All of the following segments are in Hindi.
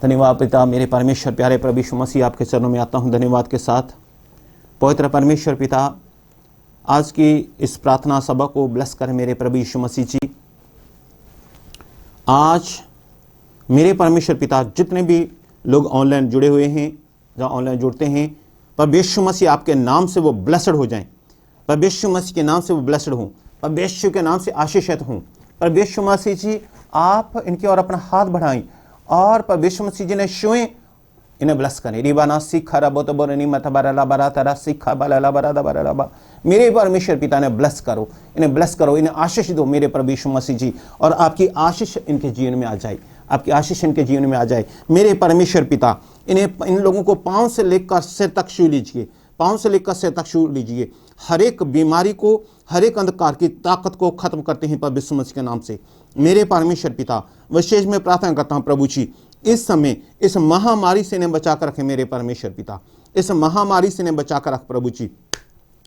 धन्यवाद पिता मेरे परमेश्वर, प्यारे प्रभु यीशु मसीह आपके चरणों में आता हूँ धन्यवाद के साथ। पवित्र परमेश्वर पिता, आज की इस प्रार्थना सभा को ब्लेस करें मेरे प्रभु यीशु मसीह जी। आज मेरे परमेश्वर पिता, जितने भी लोग ऑनलाइन जुड़े हुए हैं, जहाँ ऑनलाइन जुड़ते हैं, प्रभु यीशु मसीह आपके नाम से वो ब्लेसड हो जाएं। प्रभु यीशु मसीह के नाम से वो ब्लेसड हों, प्रभु यीशु के नाम से आशीषित हों। प्रभु यीशु मसीह जी आप इनकी ओर अपना हाथ बढ़ाएं और प्रभु यीशु मसीह जी ने छुएं, इन्हें ब्लेस करें। रिबाना सीखा रबो तो बोरनी मत बरला बरा तरा सीखा बला बरा बरा बा। मेरे परमेश्वर पिता ने ब्लेस करो, इन्हें ब्लेस करो, इन्हें आशीष दो मेरे प्रभु यीशु मसीह जी, और आपकी आशीष इनके जीवन में आ जाए, आपकी आशीष इनके जीवन में आ जाए मेरे परमेश्वर पिता। इन लोगों को पांव से लेकर सिर तक छू लीजिए, पांव से लेकर सिर तक छू लीजिए। हर एक बीमारी को, हर एक अंधकार की ताकत को खत्म करते हैं प्रभु यीशु मसीह के नाम से मेरे परमेश्वर पिता। विशेष में प्रार्थना करता हूं प्रभु जी, इस समय इस महामारी से इन्हें बचा कर रखें मेरे परमेश्वर पिता, इस महामारी से इन्हें बचा कर रख प्रभु जी।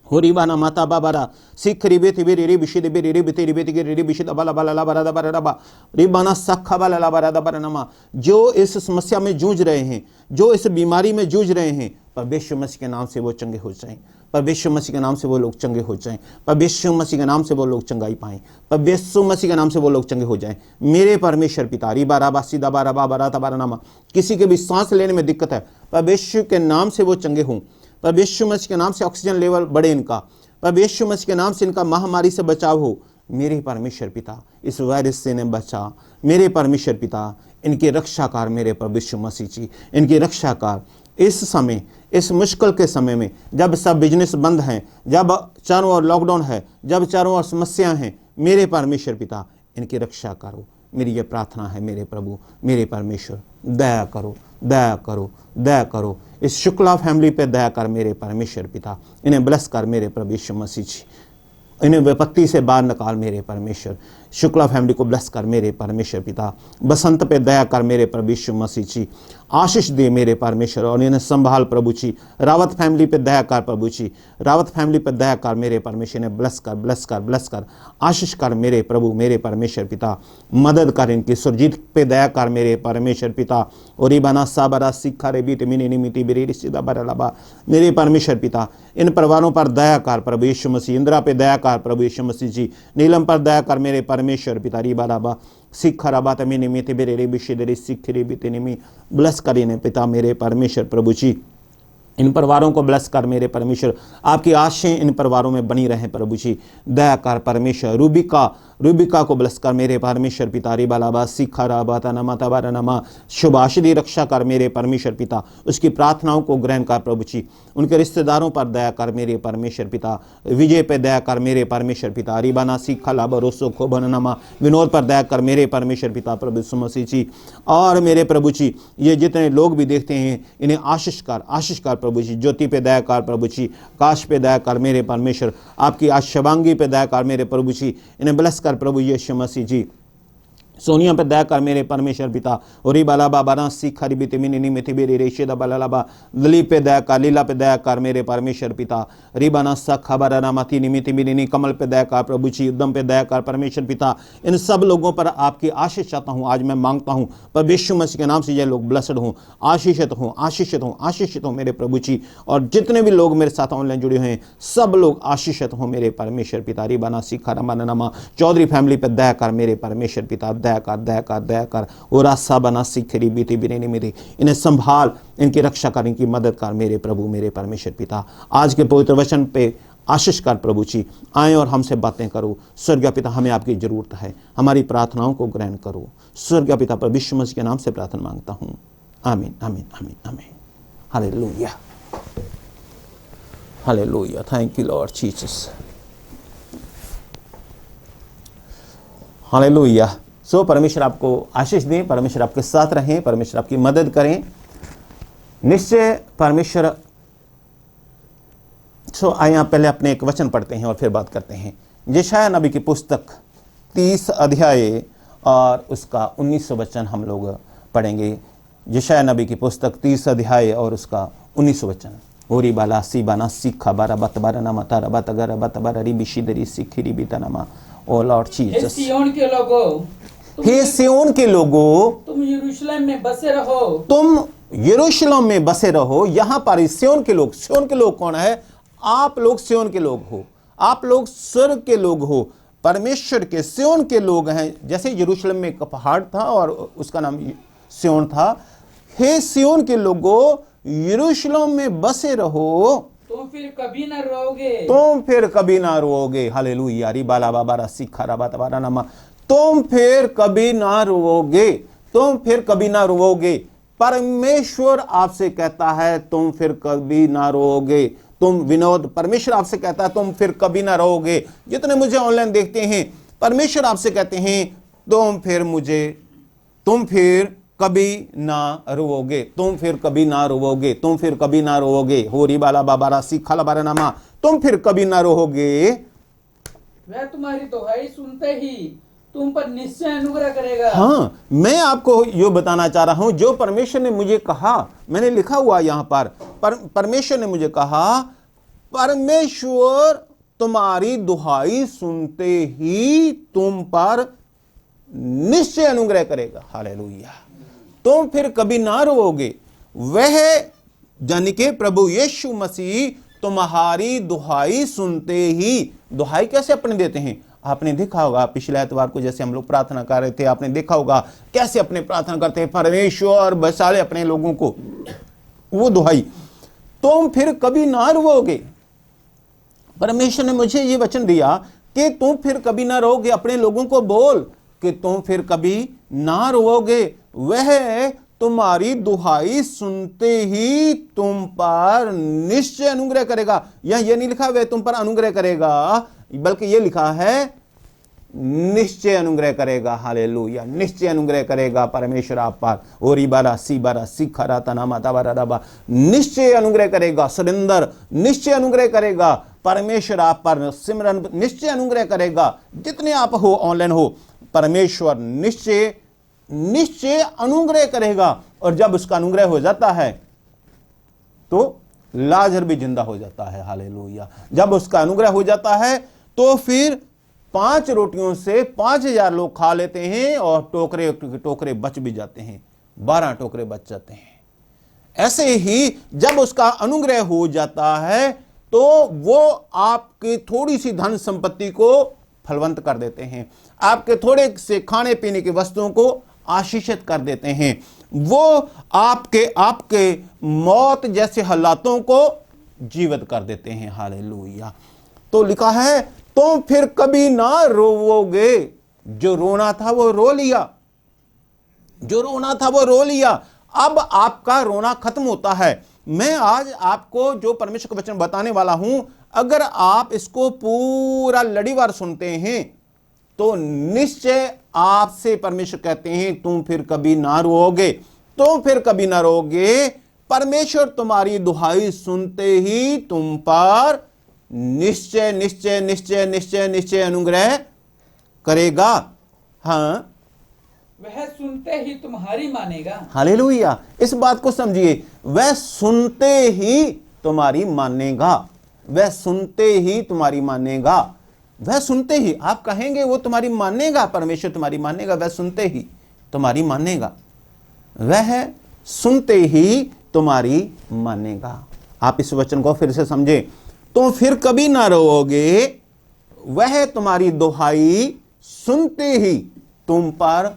होरीबाना माता बाबारा सिख रिबे तिबे रे बिशे दे रे बिते रिबे तिगे रे बिशे दबाला बाला बारा दबारा बा रिबाना सखा बाला बारा दबारा नमा। जो इस समस्या में जूझ रहे हैं, जो इस बीमारी में जूझ रहे हैं, प्रभु यीशु मसीह के नाम से वो चंगे हो जाएं। प्रभु यीशु मसीह के नाम से वो लोग चंगे हो जाएं। प्रभु यीशु मसीह के नाम से वो लोग चंगाई पाएं। प्रभु यीशु मसीह के नाम से वो लोग चंगे हो जाएं मेरे परमेश्वर पिता। रिबा राबा सीधा बारा बारा तबारा नामा। किसी के भी सांस लेने में दिक्कत है, प्रभु यीशु के नाम से वो चंगे हों। प्रभु यीशु मसीह के नाम से ऑक्सीजन लेवल बढ़े इनका, प्रभु यीशु मसीह के नाम से इनका महामारी से बचाव हो मेरे परमेश्वर पिता। इस वायरस से इन्हें बचा मेरे परमेश्वर पिता, इनकी रक्षाकार मेरे प्रभु यीशु मसीह जी, इनकी रक्षाकार। इस समय, इस मुश्किल के समय में, जब सब बिजनेस बंद हैं, जब चारों ओर लॉकडाउन है, जब चारों ओर समस्याएं हैं, मेरे परमेश्वर पिता इनकी रक्षा करो। मेरी ये प्रार्थना है मेरे प्रभु, मेरे परमेश्वर। दया करो, दया करो, दया करो। इस शुक्ला फैमिली पे दया कर मेरे परमेश्वर पिता। इन्हें ब्लेस कर मेरे प्रभु यीशु मसीह जी। इन्हें विपत्ति से बाहर निकाल मेरे परमेश्वर। शुक्ला फैमिली को ब्लेस कर मेरे परमेश्वर पिता। बसंत पे दया कर मेरे प्रभु यीशु मसीह जी। आशीष दे मेरे परमेश्वर और इन्हें संभाल प्रभु जी। रावत फैमिली पे दया कर प्रभु जी, रावत फैमिली पे दया कर मेरे परमेश्वर। इन्हें ब्लेस कर, ब्लेस कर, ब्लेस कर, आशीष कर मेरे प्रभु, मेरे परमेश्वर पिता। मदद कर इनकी। सुरजीत पे दया कर मेरे परमेश्वर पिता। और इबाना साबरा सिखा रे बीट मिनी निमिति बिरेरी सीधा बरलाबा मेरे परमेश्वर पिता। इन परिवारों पर दया कर प्रभु यीशु मसीह। इंदिरा पे दया कर प्रभु यीशु मसीह जी। नीलम पर दया कर मेरे परमेश्वर पिता। री बाबा सिखा रबा तमी निमित बेरे रे बिशे सिख रे बीते निमी। ब्लेस करीने पिता मेरे परमेश्वर प्रभु जी। इन परिवारों को ब्लेस कर मेरे परमेश्वर। आपकी आशीष इन परिवारों में बनी रहे प्रभु जी। दया कर परमेश्वर। रूबिका को ब्लेस कर मेरे परमेश्वर पिता। रिबालाबा सिखा राबा नमा तबारा नमा। शुभाशिदी रक्षा कर मेरे परमेश्वर पिता। उसकी प्रार्थनाओं को ग्रहण कर प्रभु जी। उनके रिश्तेदारों पर दया कर मेरे परमेश्वर पिता। विजय पे दया कर मेरे परमेश्वर पिता। रिबाना सिखा लाबा रोसो खोबन नमा। विनोद पर दया कर मेरे परमेश्वर पिता प्रभु यीशु मसीह जी। और मेरे प्रभु जी, ये जितने लोग भी देखते हैं, इन्हें आशीष कर, आशीष कर प्रभु जी। ज्योति पे दया कर प्रभु जी। काश पे दया कर मेरे परमेश्वर। आपकी आज शबांगी पे दया कर मेरे प्रभु जी। इन्हें ब्लेस कर प्रभु यीशु मसीह जी। सोनिया पे दया कर मेरे परमेश्वर पिता। और बालाबा बारा सीखा रिबिते मिनी मिथि बेरे रेशेदा बालाबा। दिलीप पे दया कर, लीला पे दया कर मेरे परमेश्वर पिता। रिबाना सखा बारा माथी निमिति मिनी। कमल पे दया कर प्रभु जी। उद्यम पे दया कर परमेश्वर पिता। इन सब लोगों पर आपकी आशीष चाहता हूँ। आज मैं मांगता हूँ प्रभु यीशु मसीह के नाम से ये लोग ब्लेसड हों, आशीषित हों, आशीषित हों, आशीषित हों मेरे प्रभु जी। और जितने भी लोग मेरे साथ ऑनलाइन जुड़े हुए हैं, सब लोग आशीषित हों मेरे परमेश्वर पिता। रिबाना सीखा रमाना नमा। चौधरी फैमिली पे दया कर मेरे परमेश्वर पिता। दया कर, दया कर, दया कर। और आशा बना सीखरी बीती बिने मेरी। इन्हें संभाल, इनकी रक्षा कर, इनकी मदद कर मेरे प्रभु, मेरे परमेश्वर पिता। आज के पवित्र वचन पे आशीष कर प्रभु जी। आए और हमसे बातें करो स्वर्गीय पिता। हमें आपकी जरूरत है, हमारी प्रार्थनाओं को ग्रहण करो स्वर्गीय पिता। प्रभु यीशु मसीह के नाम से प्रार्थना मांगता हूँ, आमीन, आमीन, आमीन, आमीन। हालेलुया, हालेलुया। Thank you Lord Jesus. हालेलुया। सो परमेश्वर आपको आशीष दें, परमेश्वर आपके साथ रहें, परमेश्वर आपकी मदद करें निश्चय परमेश्वर। सो आइए आप पहले अपने एक वचन पढ़ते हैं और फिर बात करते हैं। यशायाह नबी की पुस्तक 30 अध्याय और उसका 19 वचन हम लोग पढ़ेंगे। यशायाह नबी की पुस्तक 30 अध्याय और उसका 19 वचन। ओरी बाला सी बाना सीखा बारा बत बारा नमा तारा बत गरा बत बारा री बिशी दरी सीखी री बीता नमा। ओ लॉर्ड जीसस। सिय्योन के लोगों, हे सिय्योन के लोगों, तुम यरूशलेम में बसे रहो। तुम यरूशलेम में बसे रहो। यहां पर सिय्योन के लोग कौन है? आप लोग सिय्योन के लोग हो, आप लोग स्वर्ग के लोग हो, परमेश्वर के सिय्योन के लोग हैं। जैसे यरूशलेम में एक पहाड़ था और उसका नाम सिय्योन था। हे सिय्योन के लोगों, यरूशलेम में बसे रहो, तुम फिर कभी न रोओगे। तुम फिर कभी ना रोओगे। हालेलुया। रिबाला बाबा रसिखा रबा तबारा नमा। तुम फिर कभी ना रोओगे, तुम फिर कभी ना रोओगे। परमेश्वर आपसे कहता है तुम फिर कभी ना रोओगे। तुम विनोद, परमेश्वर आपसे कहता है तुम फिर कभी ना रोओगे। जितने मुझे ऑनलाइन देखते हैं, परमेश्वर आपसे कहते हैं तुम फिर कभी ना रोओगे, तुम फिर कभी ना रोओगे, तुम फिर कभी ना रोओगे। हो री बाला बाबा रासी खाला बारा नामा। तुम फिर कभी ना रोओगे। वह तुम्हारी दुहाई सुनते ही तुम पर निश्चय अनुग्रह करेगा। हाँ, मैं आपको यो बताना चाह रहा हूं, जो परमेश्वर ने मुझे कहा, मैंने लिखा हुआ यहां पर, परमेश्वर ने मुझे कहा, परमेश्वर तुम्हारी दुहाई सुनते ही तुम पर निश्चय अनुग्रह करेगा। हालेलुया। तुम फिर कभी ना रोओगे। वह यानी कि प्रभु यीशु मसीह तुम्हारी दुहाई सुनते ही। दुहाई कैसे अपने देते हैं? आपने देखा होगा पिछले एतवार को जैसे हम लोग प्रार्थना कर रहे थे, आपने देखा होगा कैसे अपने प्रार्थना करते हैं, परमेश्वर बचा ले अपने लोगों को। वो दुहाई, तुम फिर कभी ना रोओगे। परमेश्वर ने मुझे ये वचन दिया कि तुम फिर कभी ना रोओगे। अपने लोगों को बोल कि तुम फिर कभी ना रोओगे। वह तुम्हारी दुहाई सुनते ही तुम पर निश्चय अनुग्रह करेगा। यह ये नहीं लिखा वह तुम पर अनुग्रह करेगा, बल्कि ये लिखा है निश्चय अनुग्रह करेगा। हालेलुया। निश्चय अनुग्रह करेगा परमेश्वर आप पर। ओरी बारा सी बारा सिखरा तना माता बारा रबा। निश्चय अनुग्रह करेगा। सुरेंद्र निश्चय अनुग्रह करेगा परमेश्वर आप पर। सिमरन निश्चय अनुग्रह करेगा। जितने आप हो ऑनलाइन हो, परमेश्वर निश्चय अनुग्रह करेगा। और जब उसका अनुग्रह हो जाता है तो लाजर भी जिंदा हो जाता है। हालेलुया। जब उसका अनुग्रह हो जाता है तो फिर 5 रोटियों से 5000 लोग खा लेते हैं और टोकरे बच भी जाते हैं। 12 टोकरे बच जाते हैं। ऐसे ही जब उसका अनुग्रह हो जाता है तो वो आपकी थोड़ी सी धन संपत्ति को फलवंत कर देते हैं, आपके थोड़े से खाने पीने की वस्तुओं को आशीषित कर देते हैं। वो आपके मौत जैसे हालातों को जीवित कर देते हैं। हालेलुया। तो लिखा है तुम फिर कभी ना रोओगे। जो रोना था वो रो लिया, जो रोना था वो रो लिया। अब आपका रोना खत्म होता है। मैं आज आपको जो परमेश्वर का वचन बताने वाला हूं, अगर आप इसको पूरा लड़ीवार सुनते हैं तो निश्चय आपसे परमेश्वर कहते हैं तुम फिर कभी ना रोओगे, तुम फिर कभी ना रोओगे। परमेश्वर तुम्हारी दुहाई सुनते ही तुम पर निश्चय निश्चय निश्चय निश्चय निश्चय अनुग्रह करेगा। हाँ, वह सुनते ही तुम्हारी मानेगा। हालेलुया। इस बात को समझिए, वह सुनते ही तुम्हारी मानेगा। वह सुनते ही तुम्हारी मानेगा। वह सुनते ही, आप कहेंगे वो तुम्हारी मानेगा, परमेश्वर तुम्हारी मानेगा। वह सुनते ही तुम्हारी मानेगा। वह सुनते ही तुम्हारी मानेगा। आप इस वचन को फिर से समझे। तुम फिर कभी ना रोओगे। वह तुम्हारी दुहाई सुनते ही तुम पर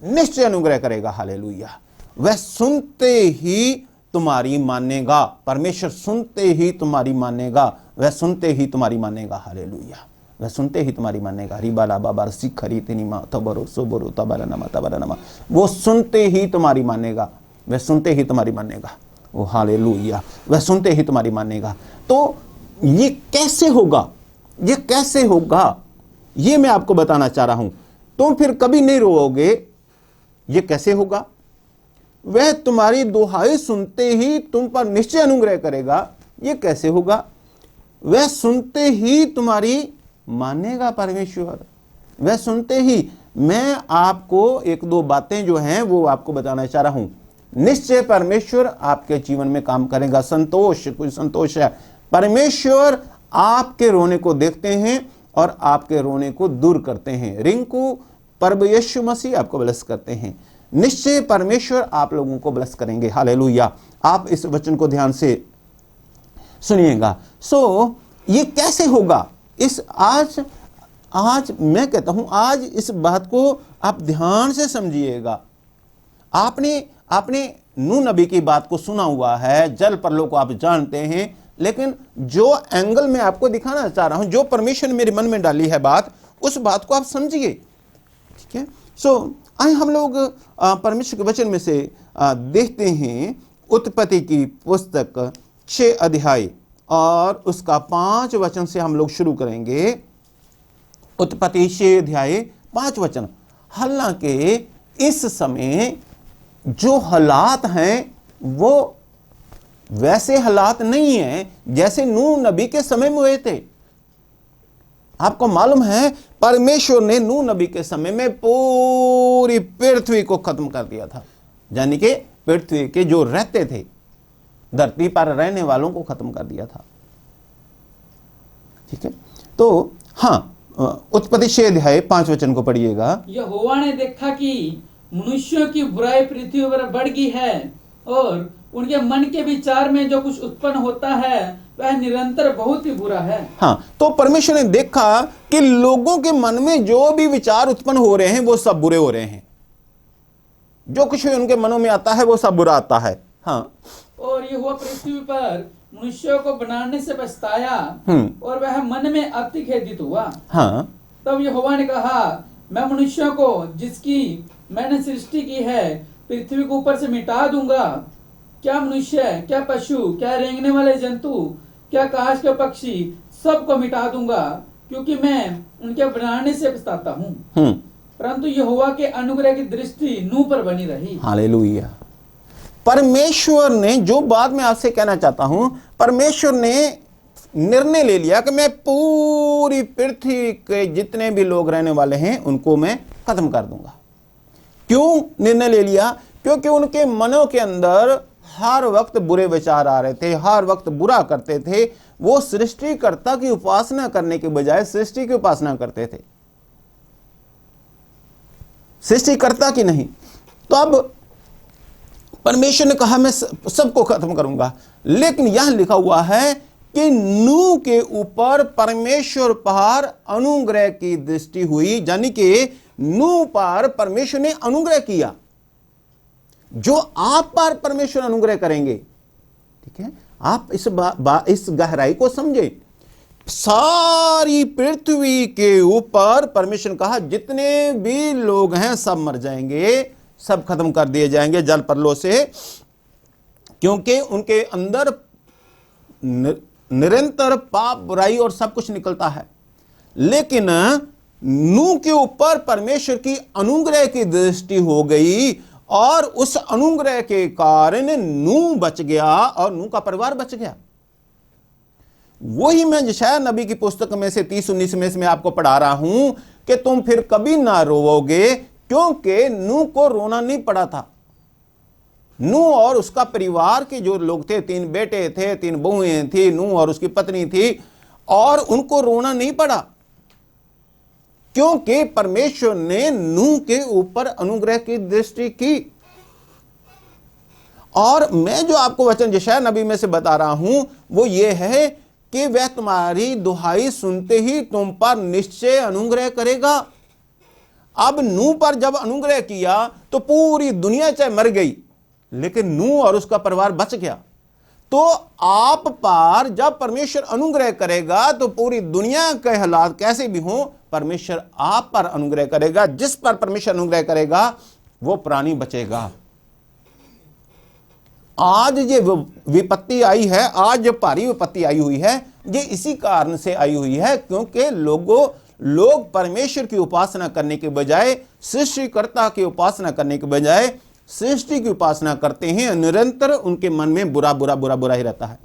निश्चय अनुग्रह करेगा। हालेलुया। वह सुनते ही तुम्हारी मानेगा। परमेश्वर सुनते ही तुम्हारी मानेगा। वह सुनते ही तुम्हारी मानेगा। हालेलुया। वह सुनते ही तुम्हारी मानेगा। रिबाला बाबा सिखरी तिनिमा तबरो सोबरो तबरा नमा तबरा नमा। वो सुनते ही तुम्हारी मानेगा। वह सुनते ही तुम्हारी मानेगा। ओ हालेलुया। वह सुनते ही तुम्हारी मानेगा। तो ये कैसे होगा? ये कैसे होगा? ये मैं आपको बताना चाह रहा हूं। तुम फिर कभी नहीं रोओगे। ये कैसे होगा? वह तुम्हारी दुहाई सुनते ही तुम पर निश्चय अनुग्रह करेगा। ये कैसे होगा? वह सुनते ही तुम्हारी मानेगा परमेश्वर। वह सुनते ही। मैं आपको 1-2 बातें जो हैं वो आपको बताना चाह रहा हूं। निश्चय परमेश्वर आपके जीवन में काम करेगा। संतोष, कुछ संतोष है। परमेश्वर आपके रोने को देखते हैं और आपके रोने को दूर करते हैं। रिंकू, प्रभु यीशु मसीह आपको ब्लेस करते हैं। निश्चय परमेश्वर आप लोगों को ब्लेस करेंगे। हालेलुया। आप इस वचन को ध्यान से सुनिएगा। ये कैसे होगा? आज मैं कहता हूं, आज इस बात को आप ध्यान से समझिएगा। आपने नूह नबी की बात को सुना हुआ है, जल प्रलय को आप जानते हैं, लेकिन जो एंगल में आपको दिखाना चाह रहा हूं, जो परमेश्वर ने मेरे मन में डाली है बात, उस बात को आप समझिए। ठीक है। आइए हम लोग परमेश्वर के वचन में से देखते हैं उत्पत्ति की पुस्तक 6 अध्याय और उसका 5 वचन से हम लोग शुरू करेंगे। उत्पत्ति 6 अध्याय 5 वचन। हालांकि इस समय जो हालात हैं वो वैसे हालात नहीं हैं जैसे नूह नबी के समय में हुए थे। आपको मालूम है परमेश्वर ने नूह नबी के समय में पूरी पृथ्वी को खत्म कर दिया था, यानी कि पृथ्वी के जो रहते थे, धरती पर रहने वालों को खत्म कर दिया था। ठीक है। तो हाँ, उत्पत्ति 6 अध्याय 5 वचन को पढ़िएगा। यहोवा ने देखा कि मनुष्यों की बुराई पृथ्वी पर बढ़ गई है और उनके मन के विचार में जो कुछ उत्पन्न होता है वह निरंतर बहुत ही बुरा है। हाँ, तो परमेश्वर ने देखा कि लोगों के मन में जो भी विचार उत्पन्न हो रहे हैं वो सब बुरे हो रहे हैं। जो कुछ भी उनके मनों में आता है वो सब बुरा आता है। हाँ, और यहोवा पृथ्वी पर मनुष्यों को बनाने से पछताया और वह मन में अति खेदित हुआ। हाँ, तब यहोवा ने कहा, मैं मनुष्यों को जिसकी मैंने सृष्टि की है पृथ्वी को ऊपर से मिटा दूंगा। क्या मनुष्य, क्या पशु, क्या रेंगने वाले जंतु, क्या आकाश के पक्षी, सबको मिटा दूंगा, क्योंकि मैं उनके बनाने से पछताता हूँ। परंतु यहोवा के अनुग्रह की दृष्टि नूह पर बनी रही। हालेलुया। परमेश्वर ने, जो बात मैं आपसे कहना चाहता हूं, परमेश्वर ने निर्णय ले लिया कि मैं पूरी पृथ्वी के जितने भी लोग रहने वाले हैं उनको मैं खत्म कर दूंगा। क्यों निर्णय ले लिया? क्योंकि उनके मनों के अंदर हर वक्त बुरे विचार आ रहे थे, हर वक्त बुरा करते थे। वो सृष्टिकर्ता की उपासना करने के बजाय सृष्टि की उपासना करते थे, सृष्टिकर्ता की नहीं। तो अब परमेश्वर ने कहा मैं सबको खत्म करूंगा, लेकिन यह लिखा हुआ है कि नूह के ऊपर परमेश्वर पर अनुग्रह की दृष्टि हुई, यानी कि नूह पर परमेश्वर ने अनुग्रह किया। जो आप पर परमेश्वर अनुग्रह करेंगे, ठीक है, आप इस गहराई को समझे। सारी पृथ्वी के ऊपर परमेश्वर ने कहा जितने भी लोग हैं सब मर जाएंगे, सब खत्म कर दिए जाएंगे जल प्रलय से, क्योंकि उनके अंदर निरंतर पाप, बुराई और सब कुछ निकलता है। लेकिन नूह के ऊपर परमेश्वर की अनुग्रह की दृष्टि हो गई और उस अनुग्रह के कारण नूह बच गया और नूह का परिवार बच गया। वही मैं यशायाह नबी की पुस्तक में से 30-19 में मैं आपको पढ़ा रहा हूं कि तुम फिर कभी ना रोवोगे, क्योंकि नूह को रोना नहीं पड़ा था। नूह और उसका परिवार के जो लोग थे, 3 बेटे थे, 3 बहुएं थी, नूह और उसकी पत्नी थी, और उनको रोना नहीं पड़ा, क्योंकि परमेश्वर ने नूह के ऊपर अनुग्रह की दृष्टि की। और मैं जो आपको वचन यशायाह नबी में से बता रहा हूं वो ये है कि वह तुम्हारी दुहाई सुनते ही तुम पर निश्चय अनुग्रह करेगा। अब नूह पर जब अनुग्रह किया तो पूरी दुनिया चाहे मर गई, लेकिन नूह और उसका परिवार बच गया। तो आप पर जब परमेश्वर अनुग्रह करेगा तो पूरी दुनिया के हालात कैसे भी हों, परमेश्वर आप पर अनुग्रह करेगा। जिस पर परमेश्वर अनुग्रह करेगा वो प्राणी बचेगा। आज ये विपत्ति आई है, आज जो भारी विपत्ति आई हुई है, ये इसी कारण से आई हुई है क्योंकि लोग परमेश्वर की उपासना करने के बजाय, सृष्टिकर्ता की उपासना करने के बजाय सृष्टि की उपासना करते हैं। निरंतर उनके मन में बुरा बुरा बुरा बुरा ही रहता है।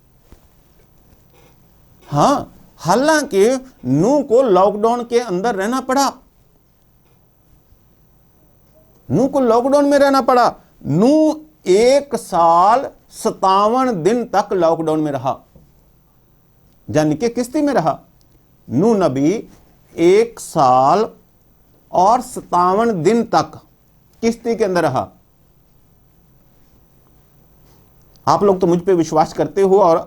हां, हालांकि नूह को लॉकडाउन के अंदर रहना पड़ा, नूह को लॉकडाउन में रहना पड़ा। नूह 1 साल 57 दिन तक लॉकडाउन में रहा, यानी कि किस्ती में रहा। नूह नबी 1 साल और 57 दिन तक किश्ती के अंदर रहा। आप लोग तो मुझ पे विश्वास करते हो और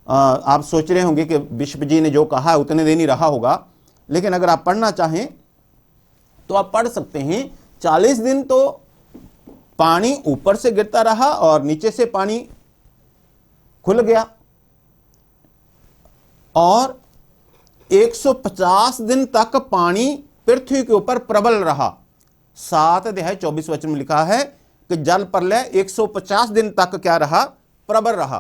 आप सोच रहे होंगे कि बिशप जी ने जो कहा है उतने दिन ही रहा होगा, लेकिन अगर आप पढ़ना चाहें तो आप पढ़ सकते हैं। 40 दिन तो पानी ऊपर से गिरता रहा और नीचे से पानी खुल गया, और 150 दिन तक पानी पृथ्वी के ऊपर प्रबल रहा। 7 अध्याय 24 वचन में लिखा है कि जल प्रलय 150 दिन तक क्या रहा, प्रबल रहा।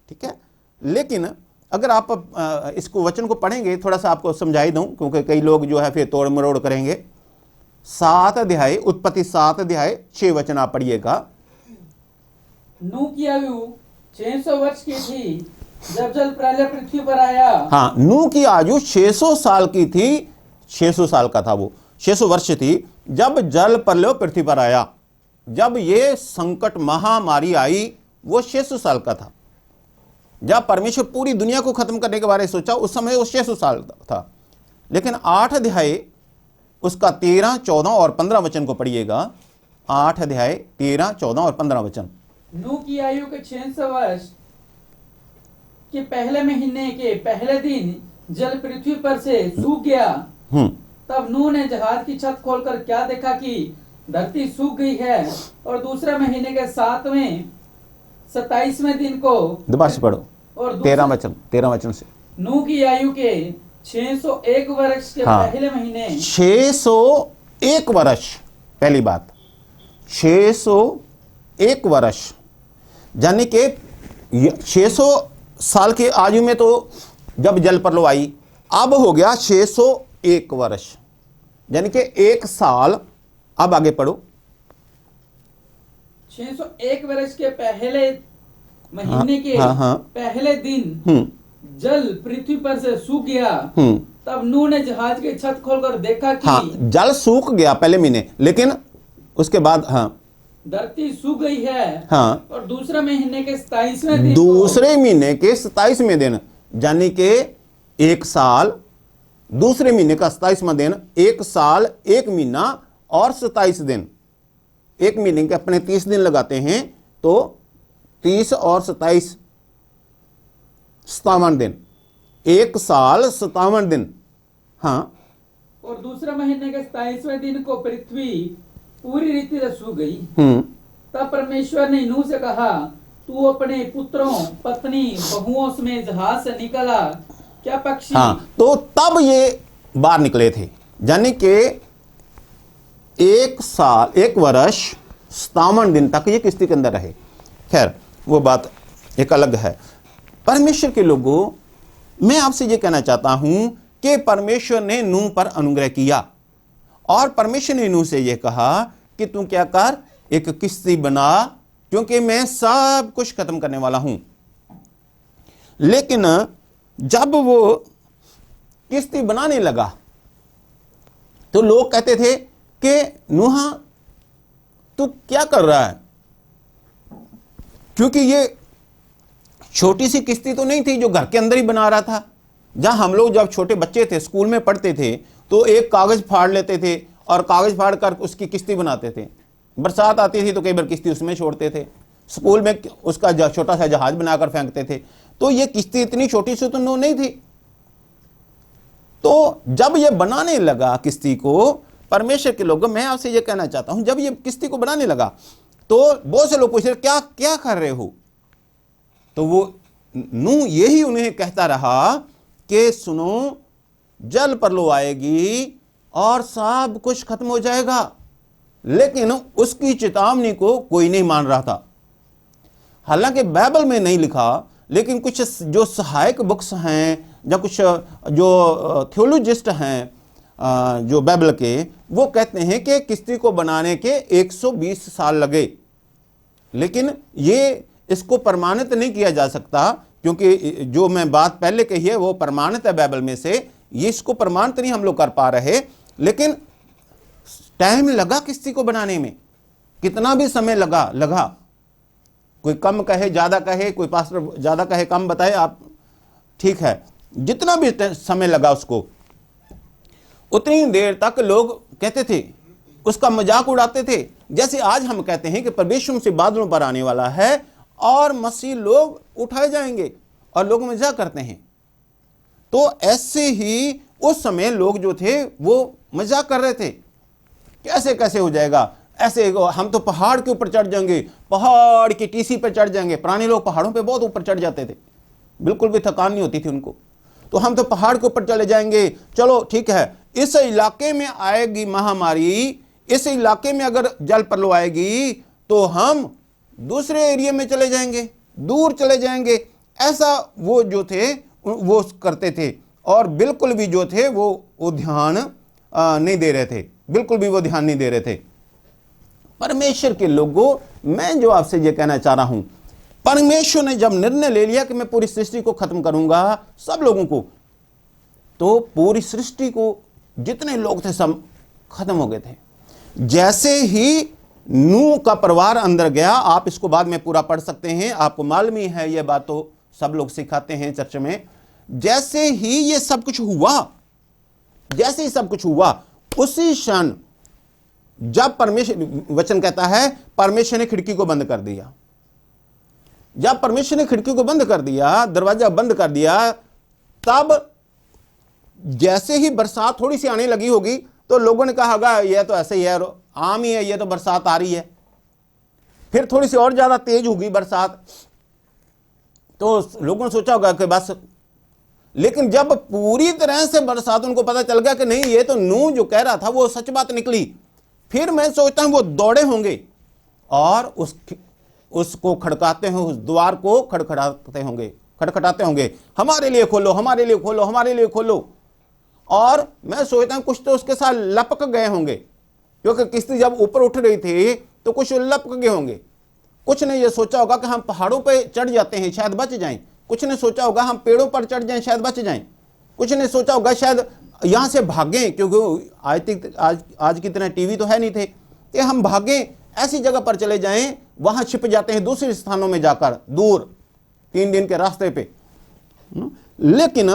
ठीक है, लेकिन अगर आप इसको वचन को पढ़ेंगे, थोड़ा सा आपको समझाई दूं क्योंकि कई लोग जो है फिर तोड़ मरोड़ करेंगे। 7 अध्याय उत्पत्ति 7 अध्याय 6 वचन आप पढ़िएगा। नूह की आयु 600 वर्ष की थी जब जल प्रलय पृथ्वी पर आया। हाँ, नूह की आयु 600 साल की थी, 600 साल का था वो, 600 वर्ष थी जब जल प्रलय पृथ्वी पर आया। जब ये संकट महामारी आई वो 600 साल का था। जब परमेश्वर पूरी दुनिया को खत्म करने के बारे में सोचा उस समय वो 600 साल था। लेकिन 8 अध्याय उसका 13, 14 और 15 वचन को पढ़िएगा। 8 अध्याय 13, 14 और 15 वचन। नूह की आयु के 600 वर्ष के पहले महीने के पहले दिन जल पृथ्वी पर से सूख गया। तब नूह ने जहाज की छत खोलकर क्या देखा कि धरती सूख गई है। और दूसरे महीने के 7वें 27वें दिन को दोबारा से पढ़ो, और 13 वचन से। नूह की आयु के 601 वर्ष के पहले महीने 601 वर्ष, पहली बात 601 वर्ष, यानी कि 600 साल की आयु में तो जब जल प्रलय आई, अब हो गया 601 वर्ष, यानी कि 1 साल। अब आगे पढ़ो। 601 वर्ष के पहले महीने के पहले दिन जल पृथ्वी पर से सूख गया। तब नूह ने जहाज की छत खोलकर देखा कि जल सूख गया पहले महीने, लेकिन उसके बाद धरती सूख गई है। और दूसरे महीने के 27वें दिन, दूसरे महीने के 27वें दिन, यानी कि 1 साल, दूसरे महीने का 27वां दिन, 1 साल 1 महीना और 27 दिन। 1 महीने के अपने 30 दिन लगाते हैं तो 30 और 27 57 दिन, 1 साल 57 दिन। और दूसरे महीने के 27वें दिन को पृथ्वी पूरी रीति से सूख गई। तब परमेश्वर ने नूह से कहा, तू अपने पुत्रों, पत्नी, बहुओं में जहाज से निकला। क्या पक्षी तो तब ये बाहर निकले थे, यानी कि 1 साल 1 वर्ष 57 दिन तक ये किश्ती के अंदर रहे। खैर वो बात एक अलग है। परमेश्वर के लोगों, मैं आपसे ये कहना चाहता हूं कि परमेश्वर ने नूह पर अनुग्रह किया और परमेश्वर ने नूह से ये कहा कि तू क्या कर, एक किश्ती बना, क्योंकि मैं सब कुछ खत्म करने वाला हूं। लेकिन जब वो किश्ती बनाने लगा तो लोग कहते थे कि नूह तू क्या कर रहा है, क्योंकि ये छोटी सी किश्ती तो नहीं थी जो घर के अंदर ही बना रहा था। जहां हम लोग जब छोटे बच्चे थे, स्कूल में पढ़ते थे, तो एक कागज फाड़ लेते थे और कागज फाड़ कर उसकी किश्ती बनाते थे। बरसात आती थी तो कई बार किश्ती उसमें छोड़ते थे, स्कूल में उसका छोटा सा जहाज बनाकर फेंकते थे। तो ये किश्ती इतनी छोटी सी तो नहीं थी। तो जब ये बनाने लगा किश्ती को, परमेश्वर के लोगों, मैं आपसे ये कहना चाहता हूं, जब ये किश्ती को बनाने लगा तो बहुत से लोग पूछ रहे क्या क्या कर रहे हो। तो वो नूह यही उन्हें कहता रहा कि सुनो, जल प्रलय आएगी और सब कुछ खत्म हो जाएगा। लेकिन उसकी चेतावनी को कोई नहीं मान रहा था। हालांकि बाइबल में नहीं लिखा, लेकिन कुछ जो सहायक बुक्स हैं या कुछ जो थियोलॉजिस्ट हैं जो बाइबल के, वो कहते हैं कि किश्ती को बनाने के 120 साल लगे। लेकिन ये इसको प्रमाणित नहीं किया जा सकता, क्योंकि जो मैं बात पहले कही है वो प्रमाणित है बाइबल में से, ये इसको प्रमाणित नहीं हम लोग कर पा रहे। लेकिन टाइम लगा किश्ती को बनाने में, कितना भी समय लगा। कोई कम कहे ज्यादा कहे, कोई पास्टर ज्यादा कहे कम बताए, आप ठीक है, जितना भी समय लगा उसको। उतनी देर तक लोग कहते थे, उसका मजाक उड़ाते थे। जैसे आज हम कहते हैं कि परमेश्वर से बादलों पर आने वाला है और मसीह लोग उठाए जाएंगे और लोग मजाक करते हैं, तो ऐसे ही उस समय लोग जो थे वो मजाक कर रहे थे, कैसे कैसे हो जाएगा ऐसे, हम तो पहाड़ के ऊपर चढ़ जाएंगे, पहाड़ की टीसी पे चढ़ जाएंगे। पुराने लोग पहाड़ों पे बहुत ऊपर चढ़ जाते थे, बिल्कुल भी थकान नहीं होती थी उनको। तो हम तो पहाड़ के ऊपर चले जाएंगे, चलो ठीक है, इस इलाके में आएगी महामारी, इस इलाके में अगर जल प्रलय आएगी तो हम दूसरे एरिया में चले जाएंगे, दूर चले जाएंगे। ऐसा वो जो थे वो करते थे और बिल्कुल भी जो थे वो ध्यान नहीं दे रहे थे, बिल्कुल भी वो ध्यान नहीं दे रहे थे। परमेश्वर के लोगों, मैं जो आपसे ये कहना चाह रहा हूं, परमेश्वर ने जब निर्णय ले लिया कि मैं पूरी सृष्टि को खत्म करूंगा, सब लोगों को, तो पूरी सृष्टि को जितने लोग थे सब खत्म हो गए थे। जैसे ही नूह का परिवार अंदर गया, आप इसको बाद में पूरा पढ़ सकते हैं, आपको मालूम ही है, यह बात तो सब लोग सिखाते हैं चर्च में। जैसे ही ये सब कुछ हुआ, जैसे ही सब कुछ हुआ, उसी क्षण जब परमेश्वर, वचन कहता है परमेश्वर ने खिड़की को बंद कर दिया। जब परमेश्वर ने खिड़की को बंद कर दिया, दरवाजा बंद कर दिया, तब जैसे ही बरसात थोड़ी सी आने लगी होगी तो लोगों ने कहा होगा यह तो ऐसे ही है, आम ही है, यह तो बरसात आ रही है। फिर थोड़ी सी और ज्यादा तेज होगी बरसात, तो लोगों ने सोचा होगा कि बस। लेकिन जब पूरी तरह से बरसात, उनको पता चल गया कि नहीं, ये तो नूह जो कह रहा था वो सच बात निकली, फिर मैं सोचता हूं वो दौड़े होंगे और उसको खड़काते हैं, उस द्वार को खड़खड़ाते होंगे, हमारे लिए खोलो, हमारे लिए खोलो, हमारे लिए खोलो। और मैं सोचता हूं कुछ तो उसके साथ लपक गए होंगे, क्योंकि किश्ती जब ऊपर उठ रही थी तो कुछ लपक गए होंगे। कुछ ने यह सोचा होगा कि हम पहाड़ों पे चढ़ जाते हैं शायद बच जाएं, कुछ ने सोचा होगा हम पेड़ों पर चढ़ जाएं शायद बच जाएं, कुछ ने सोचा होगा शायद यहां से भागें, क्योंकि आज की तरह टीवी तो है नहीं थे, कि हम भागें, ऐसी जगह पर चले जाएं, वहां छिप जाते हैं दूसरे स्थानों में जाकर, दूर 3 दिन के रास्ते पे। लेकिन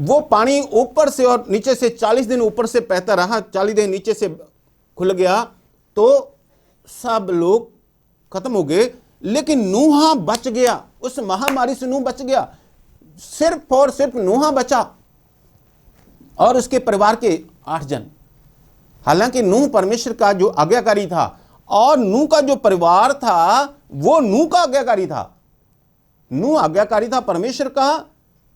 वो पानी ऊपर से और नीचे से 40 दिन ऊपर से बहता रहा, 40 दिन नीचे से खुल गया, तो सब लोग खत्म हो गए। लेकिन नूह बच गया, उस महामारी से नूह बच गया, सिर्फ और सिर्फ नूह बचा और उसके परिवार के 8 जन। हालांकि नूह परमेश्वर का जो आज्ञाकारी था और नूह का जो परिवार था वो नूह का आज्ञाकारी था, नूह आज्ञाकारी था परमेश्वर का।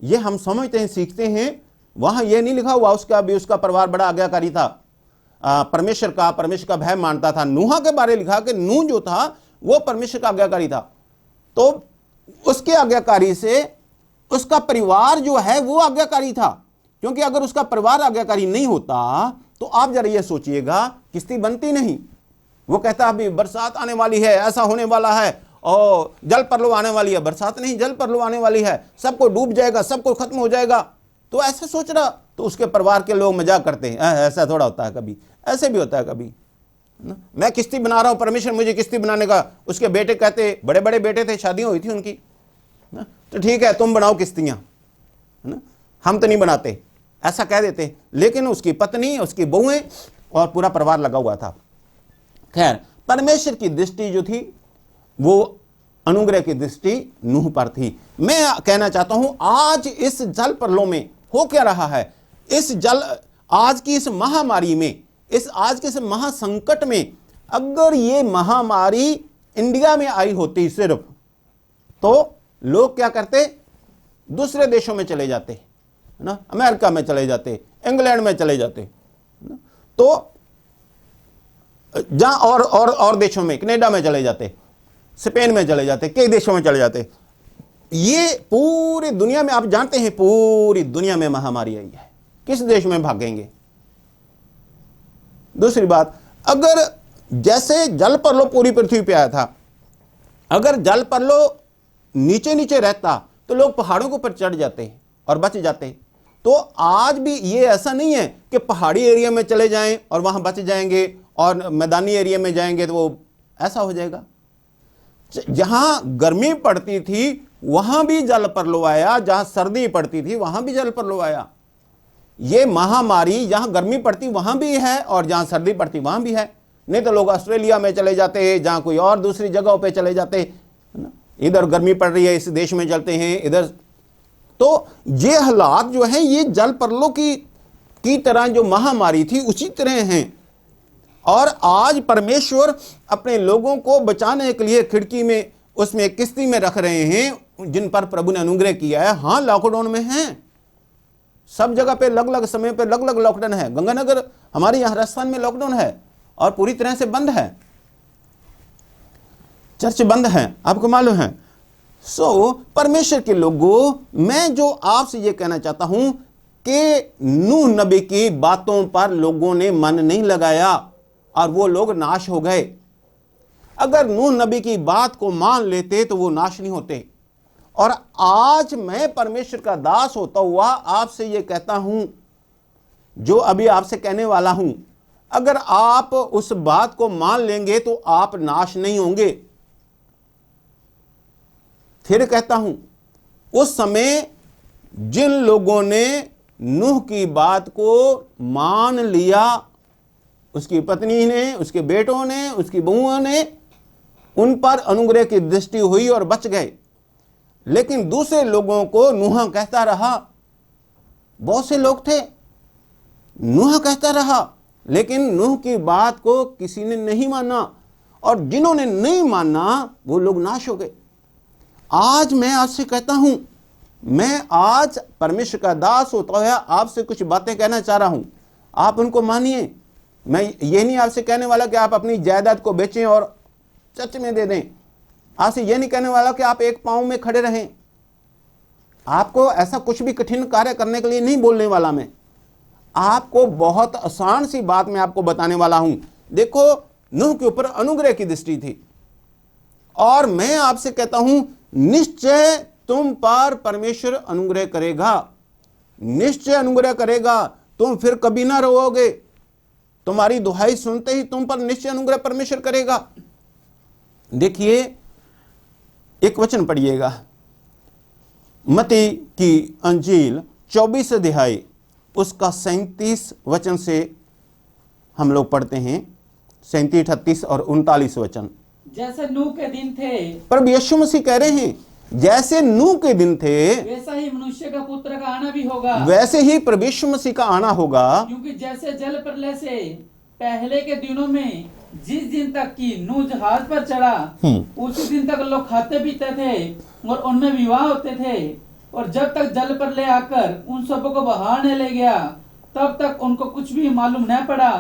ये हम समझते हैं, सीखते हैं, वहां यह नहीं लिखा हुआ उसका भी, उसका परिवार बड़ा आज्ञाकारी था, परमेश्वर का भय मानता था। नूह के बारे में लिखा कि नूह जो था वो परमेश्वर का आज्ञाकारी था, तो उसके आज्ञाकारी से उसका परिवार जो है वो आज्ञाकारी था। क्योंकि अगर उसका परिवार आज्ञाकारी नहीं होता तो आप जरा ये सोचिएगा, किश्ती बनती नहीं। वो कहता अभी बरसात आने वाली है, ऐसा होने वाला है, और जल प्रलय आने वाली है, बरसात नहीं जल प्रलय आने वाली है, सबको डूब जाएगा, सबको खत्म हो जाएगा, तो ऐसे सोच रहा। तो उसके परिवार के लोग मजाक करते हैं, ऐसा थोड़ा होता है, कभी ऐसे भी होता है, कभी मैं किश्ती बना रहा हूं, परमेश्वर मुझे किश्ती बनाने का। उसके बेटे कहते, बड़े बड़े बेटे थे, शादियां हुई थी उनकी, तो ठीक है तुम बनाओ किश्तियां, हम तो नहीं बनाते, ऐसा कह देते। लेकिन उसकी पत्नी, उसकी बहुएं और पूरा परिवार लगा हुआ था। खैर, परमेश्वर की दृष्टि जो थी वो अनुग्रह की दृष्टि नूह पर थी। मैं कहना चाहता हूं आज इस जल प्रलय में हो क्या रहा है, आज की इस महामारी में, आज के इस महासंकट में, अगर ये महामारी इंडिया में आई होती सिर्फ, तो लोग क्या करते, दूसरे देशों में चले जाते ना, अमेरिका में चले जाते, इंग्लैंड में चले जाते, तो जहां और देशों में, कनाडा में चले जाते, स्पेन में चले जाते, कई देशों में चले जाते। ये पूरी दुनिया में, आप जानते हैं पूरी दुनिया में महामारी आई है, किस देश में भागेंगे। दूसरी बात, अगर जैसे जल प्रलय पूरी पृथ्वी पे आया था, अगर जल प्रलय नीचे नीचे रहता तो लोग पहाड़ों के ऊपर चढ़ जाते और बच जाते। तो आज भी ये ऐसा नहीं है कि पहाड़ी एरिया में चले जाएं और वहां बच जाएंगे और मैदानी एरिया में जाएंगे तो वो ऐसा हो जाएगा। जहां गर्मी पड़ती थी वहां भी जल प्रलय आया, जहां सर्दी पड़ती थी वहां भी जल प्रलय आया। ये महामारी जहां गर्मी पड़ती वहां भी है और जहां सर्दी पड़ती वहां भी है। नहीं तो लोग ऑस्ट्रेलिया में चले जाते हैं, जहां कोई और दूसरी जगहों पे चले जाते हैं ना, इधर गर्मी पड़ रही है इस देश में चलते हैं इधर। तो ये हालात जो है ये जल परलों की तरह जो महामारी थी उसी तरह हैं। और आज परमेश्वर अपने लोगों को बचाने के लिए खिड़की में उसमें किस्ती में रख रहे हैं जिन पर प्रभु ने अनुग्रह किया है। हाँ, लॉकडाउन में हैं, सब जगह पे अलग अलग समय पे अलग अलग लॉकडाउन है। गंगानगर हमारे यहाँ राजस्थान में लॉकडाउन है और पूरी तरह से बंद है, चर्च बंद है, आपको मालूम है। परमेश्वर के लोगों, मैं जो आपसे ये कहना चाहता हूं कि नूह नबी की बातों पर लोगों ने मन नहीं लगाया और वो लोग नाश हो गए। अगर नूह नबी की बात को मान लेते तो वो नाश नहीं होते। और आज मैं परमेश्वर का दास होता हुआ आपसे ये कहता हूं, जो अभी आपसे कहने वाला हूं, अगर आप उस बात को मान लेंगे तो आप नाश नहीं होंगे। फिर कहता हूं, उस समय जिन लोगों ने नूह की बात को मान लिया, उसकी पत्नी ने, उसके बेटों ने, उसकी बहुओं ने, उन पर अनुग्रह की दृष्टि हुई और बच गए। लेकिन दूसरे लोगों को नूह कहता रहा। बहुत से लोग थे, नूह कहता रहा, लेकिन नूह की बात को किसी ने नहीं माना और जिन्होंने नहीं माना वो लोग नाश हो गए। आज मैं आपसे कहता हूं, मैं आज परमेश्वर का दास होता हुआ आपसे कुछ बातें कहना चाह रहा हूं, आप उनको मानिए। मैं ये नहीं आपसे कहने वाला कि आप अपनी जायदाद को बेचें और चर्च में दे दें। आपसे ये नहीं कहने वाला कि आप एक पांव में खड़े रहें। आपको ऐसा कुछ भी कठिन कार्य करने के लिए नहीं बोलने वाला मैं। आपको बहुत आसान सी बात मैं आपको बताने वाला हूं। देखो, नूह के ऊपर अनुग्रह की दृष्टि थी और मैं आपसे कहता हूं, निश्चय तुम पर परमेश्वर अनुग्रह करेगा, निश्चय अनुग्रह करेगा। तुम फिर कभी ना रोओगे, तुम्हारी दुहाई सुनते ही तुम पर निश्चय अनुग्रह परमेश्वर करेगा। देखिए, एक वचन पढ़िएगा, मत्ती की अंजील 24 अध्याय उसका 37 वचन से हम लोग पढ़ते हैं, 37, 38 और 39 वचन। जैसे नूह के दिन थे, पर यीशु मसीह कह रहे हैं, जैसे नूह के दिन थे वैसा ही मनुष्य का पुत्र का आना भी होगा। वैसे ही प्रभु यीशु मसीह का आना होगा। क्योंकि जैसे जल प्रलय से पहले के दिनों में जिस दिन तक की नूह जहाज पर चढ़ा, उसी दिन तक लोग खाते पीते थे और उनमें विवाह होते थे, और जब तक जल प्रलय आकर उन सबों को बहाने ले गया तब तक उनको कुछ भी मालूम न पड़ा।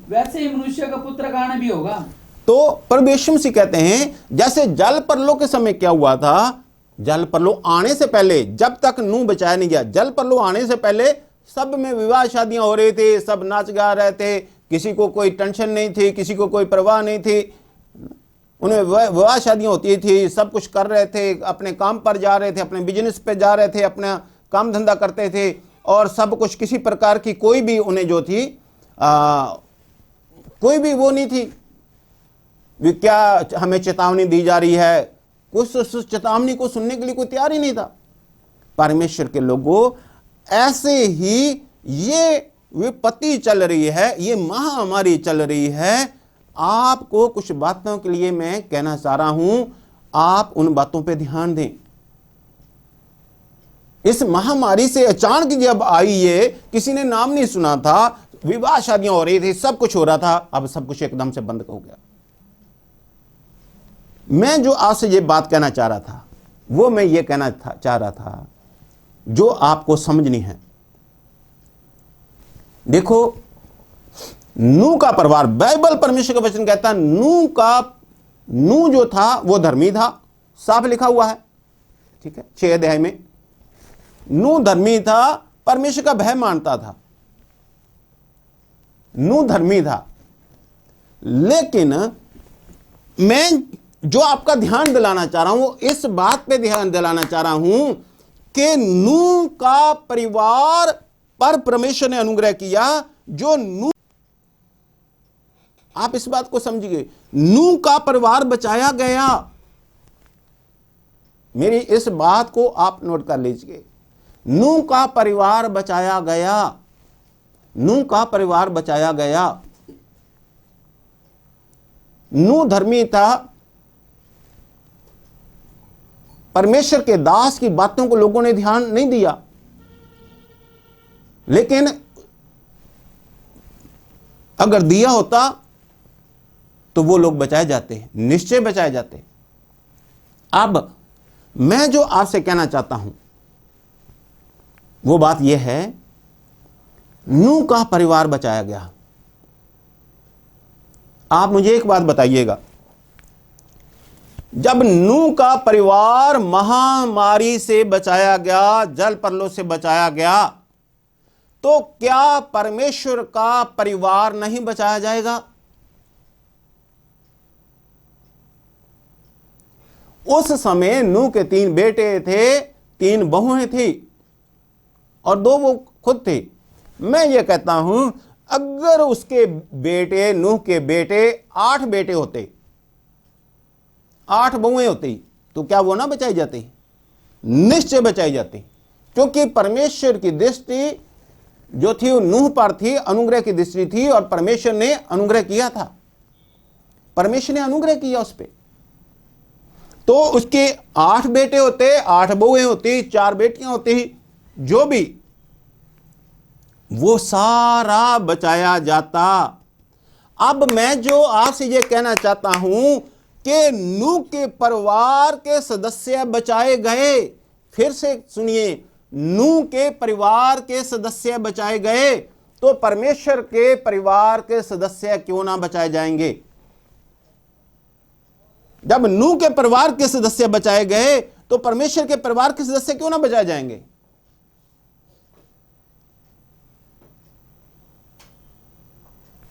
वैसे ही मनुष्य का पुत्र का आना भी होगा। तो प्रभु यीशु मसीह कहते हैं, जैसे जल प्रलय के समय क्या हुआ था, जल प्रलय आने से पहले, जब तक नूह बचाया नहीं गया, जल प्रलय आने से पहले सब में विवाह शादियां हो रही थी, सब नाच गा रहे थे, किसी को कोई टेंशन नहीं थी, किसी को कोई परवाह नहीं थी, उन्हें विवाह शादियां होती थी, सब कुछ कर रहे थे, अपने काम पर जा रहे थे, अपने बिजनेस पे जा रहे थे, अपना काम धंधा करते थे और सब कुछ, किसी प्रकार की कोई भी उन्हें जो थी कोई भी वो नहीं थी भी क्या हमें चेतावनी दी जा रही है, कुछ उस चेतावनी को सुनने के लिए कोई तैयार ही नहीं था। परमेश्वर के लोगों, ऐसे ही ये विपत्ति चल रही है, ये महामारी चल रही है। आपको कुछ बातों के लिए मैं कहना चाह रहा हूं, आप उन बातों पे ध्यान दें। इस महामारी से अचानक जब आई, ये किसी ने नाम नहीं सुना था, विवाह शादियां हो रही थी, सब कुछ हो रहा था, अब सब कुछ एकदम से बंद हो गया। मैं जो आपसे ये बात कहना चाह रहा था, वो मैं ये कहना चाह रहा था जो आपको समझनी है। देखो, नूह का परिवार, बाइबल परमेश्वर का वचन कहता है, नूह जो था वो धर्मी था, साफ लिखा हुआ है, ठीक है, 6 अध्याय में। नूह धर्मी था, परमेश्वर का भय मानता था, नूह धर्मी था। लेकिन मैं जो आपका ध्यान दिलाना चाह रहा हूं, इस बात पे ध्यान दिलाना चाह रहा हूं कि नूह का परिवार पर परमेश्वर ने अनुग्रह किया। जो नूह, आप इस बात को समझिए, नूह का परिवार बचाया गया। मेरी इस बात को आप नोट कर लीजिए, नूह का परिवार बचाया गया। नूह का परिवार बचाया गया। नूह धर्मी था, परमेश्वर के दास की बातों को लोगों ने ध्यान नहीं दिया, लेकिन अगर दिया होता तो वो लोग बचाए जाते, निश्चय बचाए जाते। अब मैं जो आपसे कहना चाहता हूं वो बात यह है, नूह का परिवार बचाया गया। आप मुझे एक बात बताइएगा, जब नूह का परिवार महामारी से बचाया गया, जल प्रलय से बचाया गया, तो क्या परमेश्वर का परिवार नहीं बचाया जाएगा? उस समय नूह के 3 बेटे थे, 3 बहुएं थी और 2 वो खुद थे। मैं ये कहता हूं, अगर उसके बेटे, नूह के बेटे 8 बेटे होते, 8 बहुएं होती, तो क्या वो ना बचाई जाती? निश्चय बचाई जाती, क्योंकि परमेश्वर की दृष्टि जो थी वो नूह पर थी, अनुग्रह की दृष्टि थी, और परमेश्वर ने अनुग्रह किया था। परमेश्वर ने अनुग्रह किया उस पर। तो उसके 8 बेटे होते, 8 बहुएं होती, 4 बेटियां होती, जो भी, वो सारा बचाया जाता। अब मैं जो आपसे ये कहना चाहता हूं कि नूह के परिवार के सदस्य बचाए गए। फिर से सुनिए, नूह के परिवार के सदस्य बचाए गए, तो परमेश्वर के परिवार के सदस्य क्यों ना बचाए जाएंगे? जब नूह के परिवार के सदस्य बचाए गए, तो परमेश्वर के परिवार के सदस्य क्यों ना बचाए जाएंगे?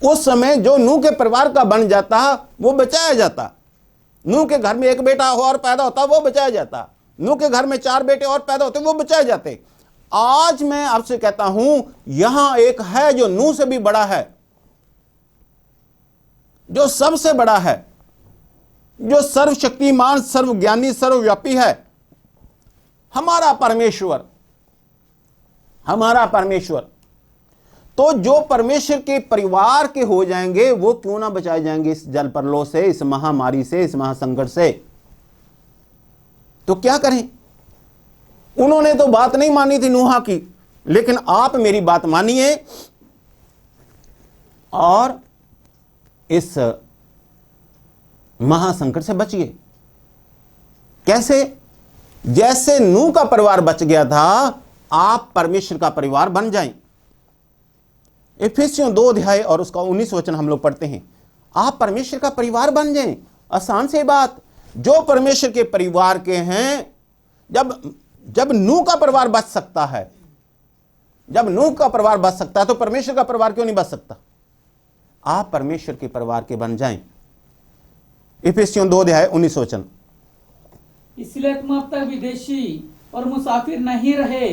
उस समय जो नूह के परिवार का बन जाता वो बचाया जाता। नूह के घर में 1 बेटा और पैदा होता, वो बचाया जाता। नूह के घर में 4 बेटे और पैदा होते, वो बचाए जाते। आज मैं आपसे कहता हूं, यहां एक है जो नूह से भी बड़ा है, जो सबसे बड़ा है, जो सर्वशक्तिमान, सर्वज्ञानी, सर्वव्यापी है, हमारा परमेश्वर, हमारा परमेश्वर। तो जो परमेश्वर के परिवार के हो जाएंगे, वो क्यों ना बचाए जाएंगे इस जल प्रलय से, इस महामारी से, इस महासंकट से? तो क्या करें? उन्होंने तो बात नहीं मानी थी नूह की, लेकिन आप मेरी बात मानिए और इस महासंकट से बचिए। कैसे? जैसे नूह का परिवार बच गया था, आप परमेश्वर का परिवार बन जाएं। इफिसियों 2 अध्याय और उसका 19 वचन हम लोग पढ़ते हैं। आप परमेश्वर का परिवार बन जाएं। आसान सी बात। जो परमेश्वर के परिवार के हैं, जब नूह का परिवार बच सकता है, जब नूह का परिवार बच सकता है, तो परमेश्वर का परिवार क्यों नहीं बच सकता? आप परमेश्वर के परिवार के बन जाएं। इफिसियों 2 अध्याय 19 वचन। इसलिए तुम अब तक विदेशी और मुसाफिर नहीं रहे,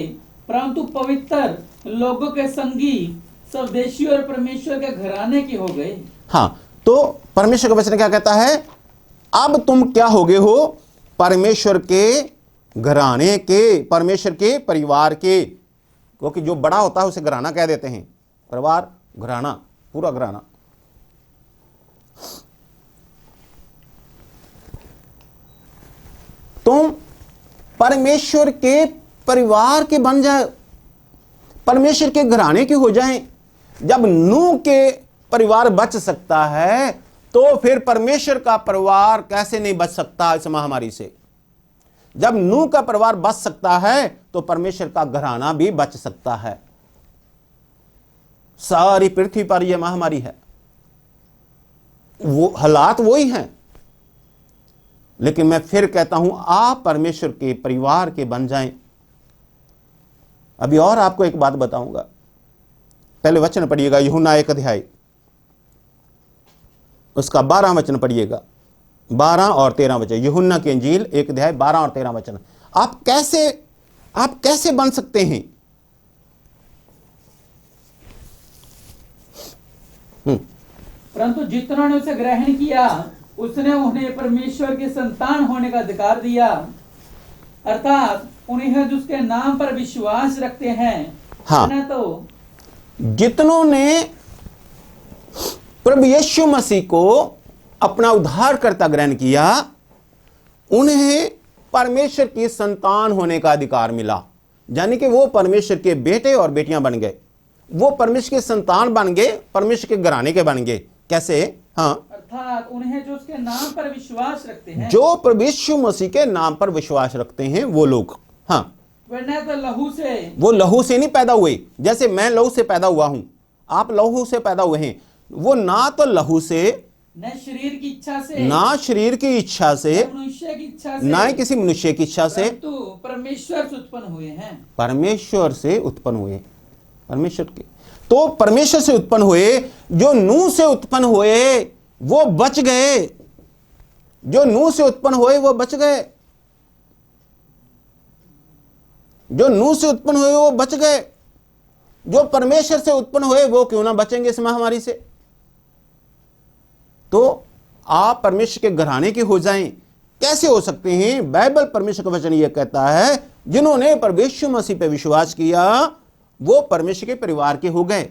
परंतु पवित्र लोगों के संगी, स्वदेशी और परमेश्वर के घराने के हो गए। हाँ, तो परमेश्वर का वचन क्या कहता है? अब तुम क्या हो गए हो? परमेश्वर के घराने के, परमेश्वर के परिवार के। क्योंकि जो बड़ा होता है उसे घराना कह देते हैं। परिवार, घराना, पूरा घराना। तुम परमेश्वर के परिवार के बन जाए, परमेश्वर के घराने के हो जाएं। जब नूह के परिवार बच सकता है, तो फिर परमेश्वर का परिवार कैसे नहीं बच सकता इस महामारी से? जब नूह का परिवार बच सकता है, तो परमेश्वर का घराना भी बच सकता है। सारी पृथ्वी पर यह महामारी है, वो हालात वही हैं, लेकिन मैं फिर कहता हूं, आप परमेश्वर के परिवार के बन जाएं। अभी और आपको एक बात बताऊंगा। पहले वचन पढ़िएगा, यूहन्ना 1 अध्याय, उसका 12 वचन पढ़िएगा, 12 और 13 वचन। यूहन्ना की इंजील 1 अध्याय 12 और 13 वचन। आप कैसे बन सकते हैं? परंतु जितनों ने उसे ग्रहण किया, उसने उन्हें परमेश्वर के संतान होने का अधिकार दिया, अर्थात उन्हें जो उसके नाम पर विश्वास रखते हैं। हाँ, न तो जितनों ने प्रभु यीशु मसीह को अपना उद्धारकर्ता ग्रहण किया, उन्हें परमेश्वर की संतान होने का अधिकार मिला। यानी कि वो परमेश्वर के बेटे और बेटियां बन गए, वो परमेश्वर के संतान बन गए, परमेश्वर के घराने के बन गए। कैसे? हाँ, अर्थात उन्हें जो उसके नाम पर विश्वास रखते हैं, जो प्रभु यीशु मसीह के नाम पर विश्वास रखते हैं वो लोग। हाँ, वे न तो लहू से, वो लहू से नहीं पैदा हुए, जैसे मैं लहू से पैदा हुआ हूं, आप लहू से पैदा हुए हैं। वो ना तो लहू से, न शरीर की इच्छा से, ना शरीर की इच्छा से, न मनुष्य की इच्छा से, ना ही किसी मनुष्य की इच्छा से, परंतु परमेश्वर से उत्पन्न हुए हैं। परमेश्वर से उत्पन्न हुए। परमेश्वर के तो परमेश्वर से उत्पन्न हुए। जो नूह से उत्पन्न हुए वो बच गए, जो नूह से उत्पन्न हुए वो बच गए, जो नूह से उत्पन्न हुए वो बच गए। जो परमेश्वर से उत्पन्न हुए वो क्यों ना बचेंगे इस महामारी से? तो आप परमेश्वर के घराने के हो जाएं, कैसे हो सकते हैं? बाइबल परमेश्वर का वचन यह कहता है, जिन्होंने प्रभु यीशु मसीह पे विश्वास किया वो परमेश्वर के परिवार के हो गए।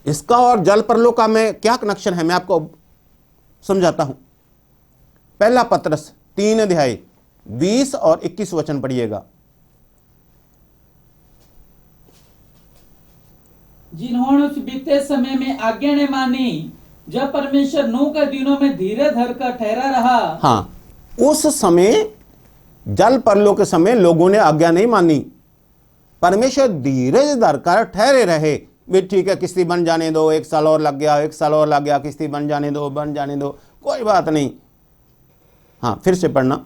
इसका और जल परलोक का में क्या कनेक्शन है, मैं आपको समझाता हूं। पहला पत्रस 3 अध्याय 20 और 21 वचन पढ़िएगा। जिन्होंने उस बीते समय में आज्ञा ने मानी, जब परमेश्वर नूह के दिनों में धीरे धरकर ठहरा रहा। हाँ, उस समय जल परलोक के समय लोगों ने आज्ञा नहीं मानी, परमेश्वर धीरज धरकर ठहरे रहे। भी ठीक है, किश्ती बन जाने दो, 1 साल और लग गया, 1 साल और लग गया, किश्ती बन जाने दो, बन जाने दो, कोई बात नहीं। हाँ, फिर से पढ़ना।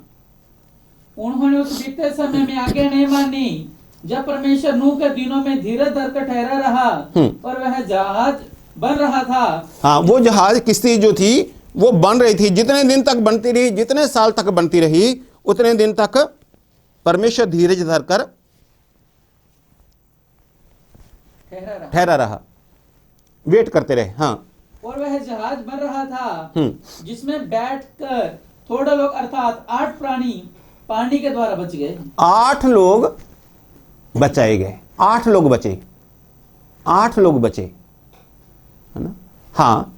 उन्होंने उस बीते समय में आज्ञा नहीं मानी, जब परमेश्वर नूह के दिनों में धीरे धरकर ठहरा रहा, और वह जहाज बन रहा था। हाँ, वो जहाज किश्ती जो थी वो बन रही थी। जितने दिन तक बनती रही, जितने साल तक बनती रही, उतने दिन तक परमेश्वर धीरज धरकर ठहरा रहा, वेट करते रहे। हाँ, और वह जहाज बन रहा था, जिसमें बैठकर थोड़े लोग अर्थात 8 प्राणी पानी के द्वारा बच गए। 8 लोग बचाए गए, 8 लोग बचे, 8 लोग बचे, है ना? हाँ,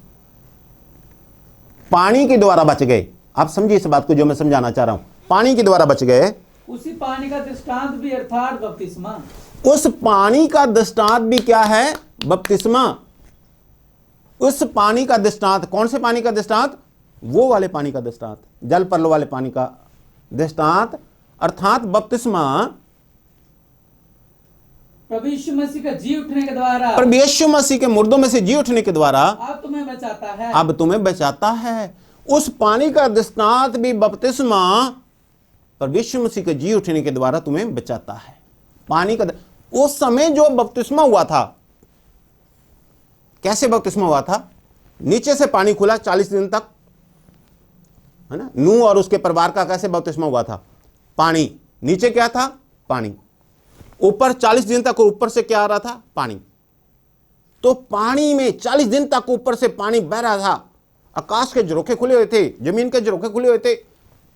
पानी के द्वारा बच गए। आप समझिए इस बात को जो मैं समझाना चाह रहा हूं। पानी के द्वारा बच गए। उसी पानी का दृष्टांत भी अर्थात बपतिस्मा। उस पानी का दृष्टांत भी क्या है? बपतिस्मा। उस पानी का दृष्टांत, कौन से पानी का दृष्टांत? वो वाले पानी का दृष्टांत, जल परलो वाले पानी का दृष्टांत, अर्थात बपतिस्मा। प्रभु यीशु मसीह का जी उठने के द्वारा, प्रभु यीशु मसीह के मुर्दों में से जी उठने के द्वारा अब तुम्हें बचाता है। अब तुम्हें बचाता है। उस पानी का दृष्टांत भी बपतिस्मा, प्रभु यीशु मसीह के जी उठने के द्वारा तुम्हें बचाता है। पानी का उस समय जो बपतिस्मा हुआ था, कैसे बपतिस्मा हुआ था? नीचे से पानी खुला 40 दिन तक, है ना? नूह और उसके परिवार का कैसे बपतिस्मा हुआ था? पानी नीचे क्या था? पानी। ऊपर 40 दिन तक ऊपर से क्या आ रहा था? पानी। तो पानी में 40 दिन तक ऊपर से पानी बह रहा था। आकाश के झरोखे खुले हुए थे, जमीन के झरोखे खुले हुए थे।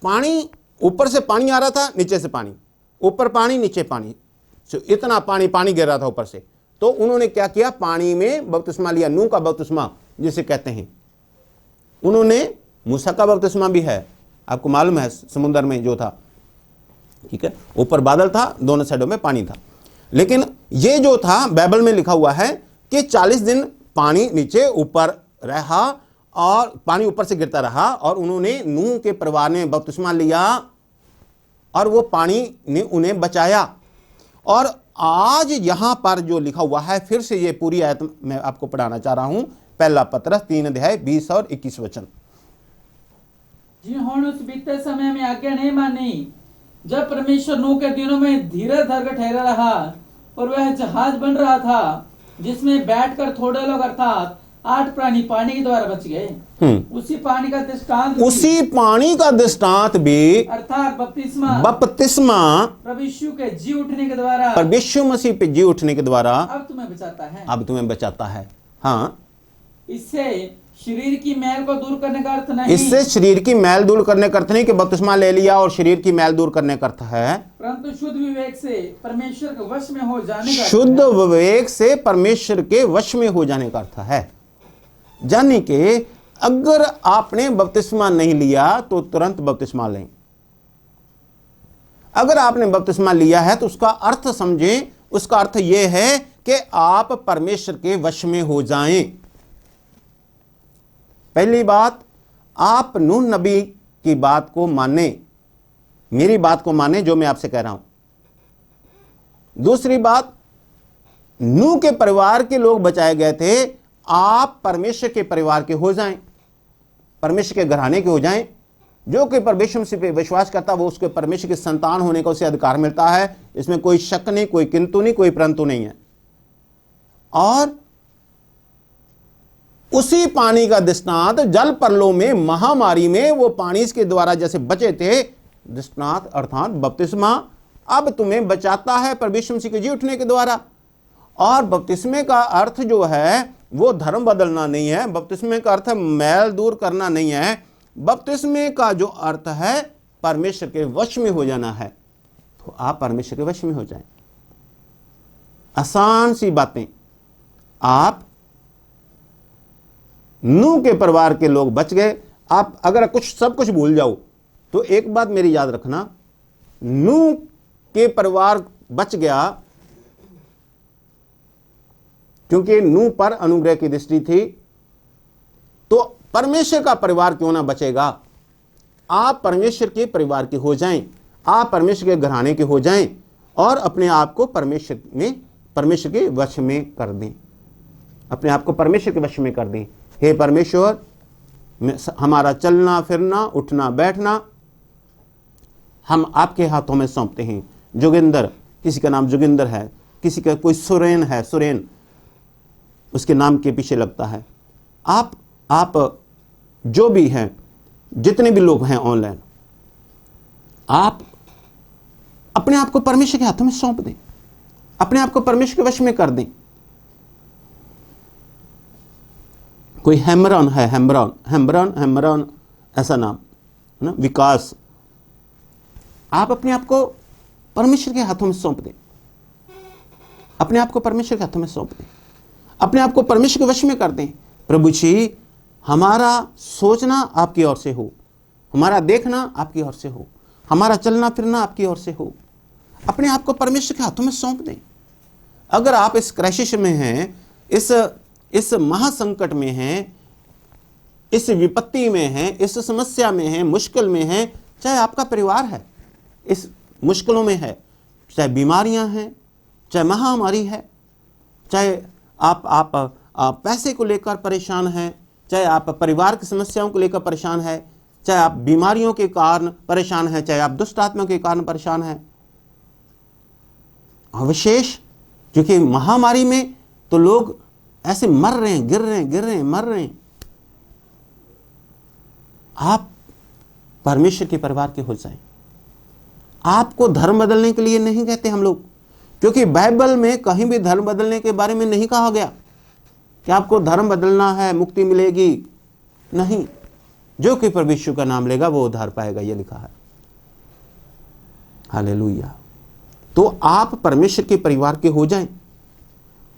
पानी, ऊपर से पानी आ रहा था, नीचे से पानी, ऊपर पानी, नीचे पानी, इतना पानी पानी गिर रहा था ऊपर से। तो उन्होंने क्या किया? पानी में बपतिस्मा लिया, नूह का बपतिस्मा जिसे कहते हैं। उन्होंने, मूसा का बपतिस्मा भी है, आपको मालूम है, समुद्र में जो था, ठीक है, ऊपर बादल था, दोनों साइडों में पानी था। लेकिन ये जो था बाइबल में लिखा हुआ है कि 40 दिन पानी नीचे ऊपर रहा और पानी ऊपर से गिरता रहा, और उन्होंने, नूह के परिवार ने बपतिस्मा लिया और वो पानी ने उन्हें बचाया। और आज यहां पर जो लिखा हुआ है, फिर से ये पूरी आयत मैं आपको पढ़ाना चाह रहा हूं। पहला पत्रस 3 अध्याय 20 और 21 वचन। जिन्होंने उस बीते समय में आज्ञा नहीं मानी, जब परमेश्वर नूह के दिनों में धीरे धरकर ठहरा रहा, और वह जहाज बन रहा था, जिसमें बैठकर थोड़े लोग अर्थात 8 प्राणी पानी के द्वारा बच गए। उसी पानी का दृष्टांत, उसी पानी का दृष्टांत भी अर्थात बपतिस्मा, प्रभु यीशु के जी उठने के द्वारा, प्रभु यीशु मसीह पे जी उठने के द्वारा अब तुम्हें बचाता है। अब तुम्हें बचाता है। हाँ, इससे शरीर की मैल को दूर करने का अर्थ नहीं, इससे शरीर की मैल दूर करने का अर्थ नहीं कि बपतिस्मा ले लिया और शरीर की मैल दूर करने का अर्थ है परंतु शुद्ध विवेक से परमेश्वर के वश में हो जाने का अर्थ शुद्ध है। विवेक से परमेश्वर के वश में हो जाने का अर्थ है। यानी कि अगर आपने बपतिस्मा नहीं लिया तो तुरंत बपतिस्मा लें। अगर आपने बपतिस्मा लिया है तो उसका अर्थ समझें। उसका अर्थ यह है कि आप परमेश्वर के वश में हो जाएं। पहली बात, आप नूह नबी की बात को माने, मेरी बात को माने जो मैं आपसे कह रहा हूं। दूसरी बात, नूह के परिवार के लोग बचाए गए थे, आप परमेश्वर के परिवार के हो जाएं, परमेश्वर के घराने के हो जाएं। जो कि परमेश्वर से पे विश्वास करता वो उसके परमेश्वर की संतान होने का उसे अधिकार मिलता है। इसमें कोई शक नहीं, कोई किंतु नहीं, कोई परंतु नहीं है। और उसी पानी का दृष्टांत जल परलों में महामारी में वो पानी के द्वारा जैसे बचे थे, दृष्टांत अर्थात बपतिस्मा अब तुम्हें बचाता है परमेश्वर मसीह के जी उठने के द्वारा। और बपतिस्मे का अर्थ जो है वो धर्म बदलना नहीं है। बपतिस्मे का अर्थ मैल दूर करना नहीं है। बपतिस्मे का जो अर्थ है परमेश्वर के वश में हो जाना है। तो आप परमेश्वर के वश में हो जाएं। आसान सी बातें। आप नूह के परिवार के लोग बच गए। आप अगर सब कुछ भूल जाओ तो एक बात मेरी याद रखना, नूह के परिवार बच गया क्योंकि नूह पर अनुग्रह की दृष्टि थी। तो परमेश्वर का परिवार क्यों ना बचेगा। आप परमेश्वर के परिवार के हो जाएं, आप परमेश्वर के घराने के हो जाएं और अपने आप को परमेश्वर के वश में कर दें। अपने आप को परमेश्वर के वश में कर दें। हे परमेश्वर, हमारा चलना फिरना उठना बैठना हम आपके हाथों में सौंपते हैं। जोगिंदर, किसी का नाम जोगिंदर है, किसी का कोई सुरेन है, सुरेन उसके नाम के पीछे लगता है। आप जो भी हैं, जितने भी लोग हैं ऑनलाइन, आप अपने आप को परमेश्वर के हाथों में सौंप दें, अपने आप को परमेश्वर के वश में कर दें। कोई हेम्ब्रॉन है, हेम्ब्रॉन ऐसा नाम है ना, विकास। आप अपने आप को परमेश्वर के हाथों में सौंप दें, अपने आप को परमेश्वर के हाथों में सौंप दें, अपने आप को परमेश्वर के वश में कर दें। प्रभु जी, हमारा सोचना आपकी ओर से हो, हमारा देखना आपकी ओर से हो, हमारा चलना फिरना आपकी ओर से हो। अपने आप को परमेश्वर के हाथों में सौंप दें। अगर आप इस क्राइसिस में हैं, इस महासंकट में हैं, इस विपत्ति में हैं, इस समस्या में हैं, मुश्किल में हैं, चाहे आपका परिवार है इस मुश्किलों में है, चाहे बीमारियां हैं, चाहे महामारी है, चाहे आप पैसे को लेकर परेशान हैं, चाहे आप परिवार की समस्याओं को लेकर परेशान हैं, चाहे आप बीमारियों के कारण परेशान हैं, चाहे आप दुष्ट आत्मा के कारण परेशान हैं। और विशेष क्योंकि महामारी में तो लोग ऐसे मर रहे हैं, गिर रहे हैं, मर रहे हैं। आप परमेश्वर के परिवार के हो जाएं। आपको धर्म बदलने के लिए नहीं कहते हम लोग, क्योंकि बाइबल में कहीं भी धर्म बदलने के बारे में नहीं कहा गया कि आपको धर्म बदलना है मुक्ति मिलेगी। नहीं, जो कि परमेश्वर का नाम लेगा वो उद्धार पाएगा, ये लिखा है। हालेलुया। तो आप परमेश्वर के परिवार के हो जाएं,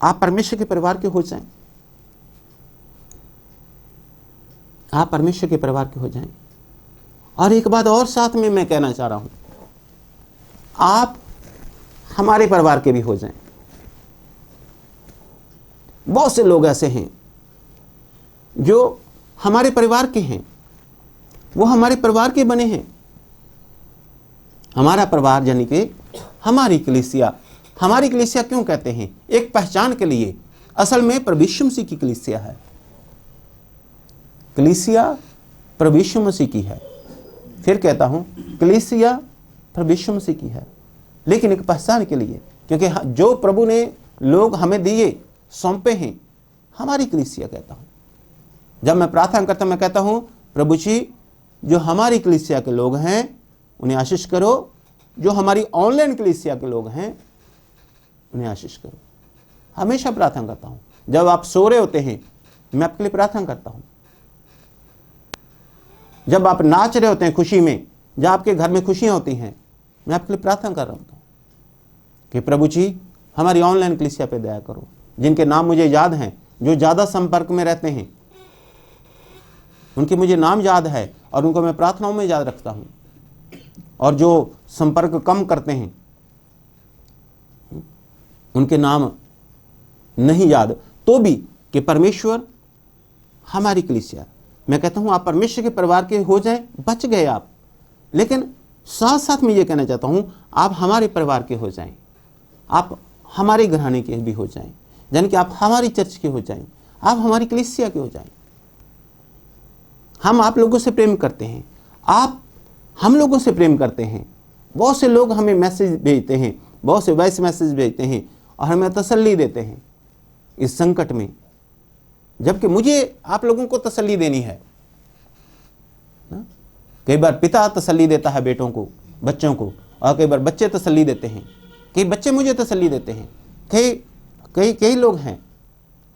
आप परमेश्वर के परिवार के हो जाएं, आप परमेश्वर के परिवार के हो जाएं। और एक बात और साथ में मैं कहना चाह रहा हूं, आप हमारे परिवार के भी हो जाएं। बहुत से लोग ऐसे हैं जो हमारे परिवार के हैं, वो हमारे परिवार के बने हैं। हमारा परिवार यानी कि हमारी कलीसिया। हमारी कलीसिया क्यों कहते हैं? एक पहचान के लिए। असल में प्रभु यीशु मसीह की कलीसिया है। कलीसिया प्रभु यीशु मसीह की है। फिर कहता हूं, कलीसिया प्रभु यीशु मसीह की है, लेकिन एक पहचान के लिए, क्योंकि जो प्रभु ने लोग हमें दिए, सौंपे हैं, हमारी कलीसिया कहता हूं। जब मैं प्रार्थना करता हूं, मैं कहता हूं, प्रभु जी जो हमारी कलीसिया के लोग हैं उन्हें आशीष करो, जो हमारी ऑनलाइन कलीसिया के लोग हैं उन्हें आशीष करो। हमेशा प्रार्थना करता हूं। जब आप सो रहे होते हैं मैं आपके लिए प्रार्थना करता हूं। जब आप नाच रहे होते हैं खुशी में, जब आपके घर में खुशियां होती हैं, मैं आपके लिए प्रार्थना कर रहा हूं कि प्रभु जी हमारी ऑनलाइन कलीसिया पे दया करो। जिनके नाम मुझे याद हैं, जो ज़्यादा संपर्क में रहते हैं, उनके मुझे नाम याद है और उनको मैं प्रार्थनाओं में याद रखता हूं। और जो संपर्क कम करते हैं, उनके नाम नहीं याद, तो भी कि परमेश्वर हमारी कलीसिया, मैं कहता हूं आप परमेश्वर के परिवार के हो जाएं, बच गए आप। लेकिन साथ साथ मैं ये कहना चाहता हूं आप हमारे परिवार के हो जाएं, आप हमारे घराने के भी हो जाएं, यानी कि आप हमारी चर्च के हो जाएं, आप हमारी कलीसिया के हो जाएं। हम आप लोगों से प्रेम करते हैं, आप हम लोगों से प्रेम करते हैं। बहुत से लोग हमें मैसेज भेजते हैं, बहुत से वॉइस मैसेज भेजते हैं और हमें तसल्ली देते हैं इस संकट में, जबकि मुझे आप लोगों को तसल्ली देनी है ना? कई बार पिता तसल्ली देता है बेटों को, बच्चों को, और कई बार बच्चे तसल्ली देते हैं, कई बच्चे मुझे तसल्ली देते हैं। कई लोग हैं,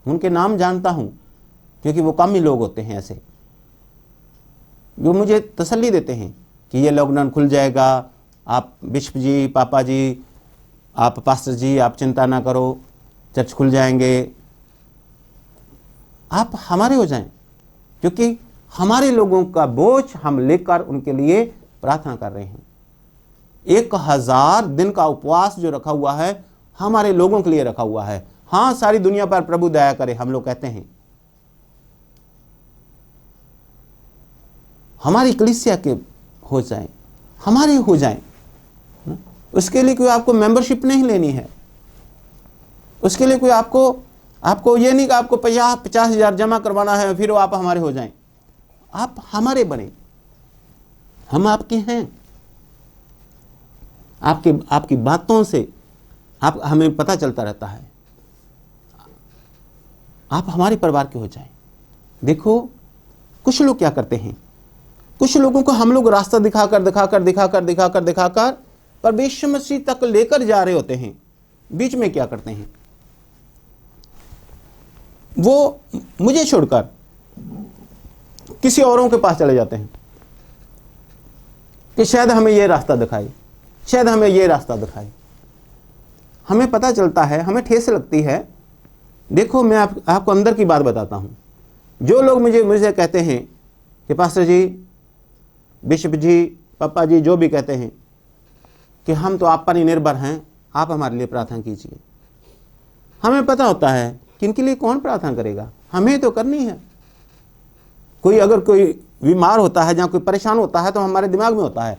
उनके नाम जानता हूं क्योंकि वो कामी लोग होते हैं ऐसे, जो मुझे तसल्ली देते हैं कि ये लॉकडाउन खुल जाएगा, आप बिशप जी, पापा जी, आप पास्टर जी, आप चिंता ना करो, चर्च खुल जाएंगे, आप हमारे हो जाएं, क्योंकि हमारे लोगों का बोझ हम लेकर उनके लिए प्रार्थना कर रहे हैं। 1000 दिन का उपवास जो रखा हुआ है हमारे लोगों के लिए रखा हुआ है। हाँ, सारी दुनिया पर प्रभु दया करे, हम लोग कहते हैं, हमारी कलीसिया के हो जाएं, हमारे हो जाएं। उसके लिए कोई आपको मेंबरशिप नहीं लेनी है, उसके लिए कोई आपको ये नहीं कि आपको 50,000 जमा करवाना है फिर वो आप हमारे हो जाएं। आप हमारे बने, हम आपके हैं। आपकी बातों से हमें पता चलता रहता है, आप हमारे परिवार के हो जाएं। देखो कुछ लोग क्या करते हैं, कुछ लोगों को हम लोग रास्ता दिखाकर परमेश्वर मसीह तक लेकर जा रहे होते हैं, बीच में क्या करते हैं, वो मुझे छोड़कर किसी औरों के पास चले जाते हैं कि शायद हमें ये रास्ता दिखाए, शायद हमें ये रास्ता दिखाए। हमें पता चलता है, हमें ठेस लगती है। देखो मैं आपको अंदर की बात बताता हूं। जो लोग मुझे कहते हैं कि पास्टर जी, बिशप जी, पापा जी, जो भी कहते हैं कि हम तो आप पर ही निर्भर हैं, आप हमारे लिए प्रार्थना कीजिए। हमें पता होता है कि इनके लिए कौन प्रार्थना करेगा, हमें तो करनी है। अगर कोई बीमार होता है, जहाँ कोई परेशान होता है, तो हमारे दिमाग में होता है,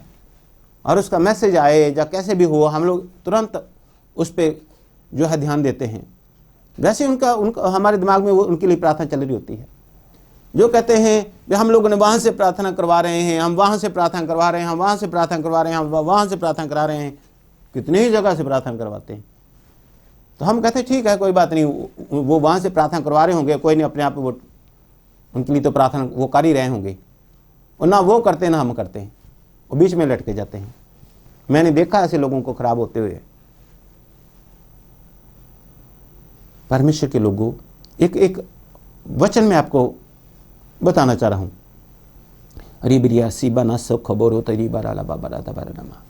और उसका मैसेज आए या कैसे भी हो, हम लोग तुरंत उस पर जो है ध्यान देते हैं। वैसे उनका हमारे दिमाग में वो उनके लिए प्रार्थना चल रही होती है। जो कहते हैं कि हम लोगों ने वहाँ से प्रार्थना करवा रहे हैं, हम वहाँ से प्रार्थना करवा रहे हैं, हम वहाँ से प्रार्थना करवा रहे हैं, हम वहाँ से प्रार्थना करा रहे हैं, कितनी ही जगह से प्रार्थना करवाते हैं। तो हम कहते हैं ठीक है, कोई बात नहीं, वो वहाँ से प्रार्थना करवा रहे होंगे, कोई नहीं, अपने आप वो उनके लिए तो प्रार्थना वो कर ही रहे होंगे। और ना वो करते ना हम करते हैं, वो बीच में लटके जाते हैं। मैंने देखा ऐसे लोगों को खराब होते हुए। परमेश्वर के लोगों, एक वचन में आपको बताना चाह रहा हूं। रिबिरिया सीबा ना सब खबर हो तरी बारा बाबा नमा।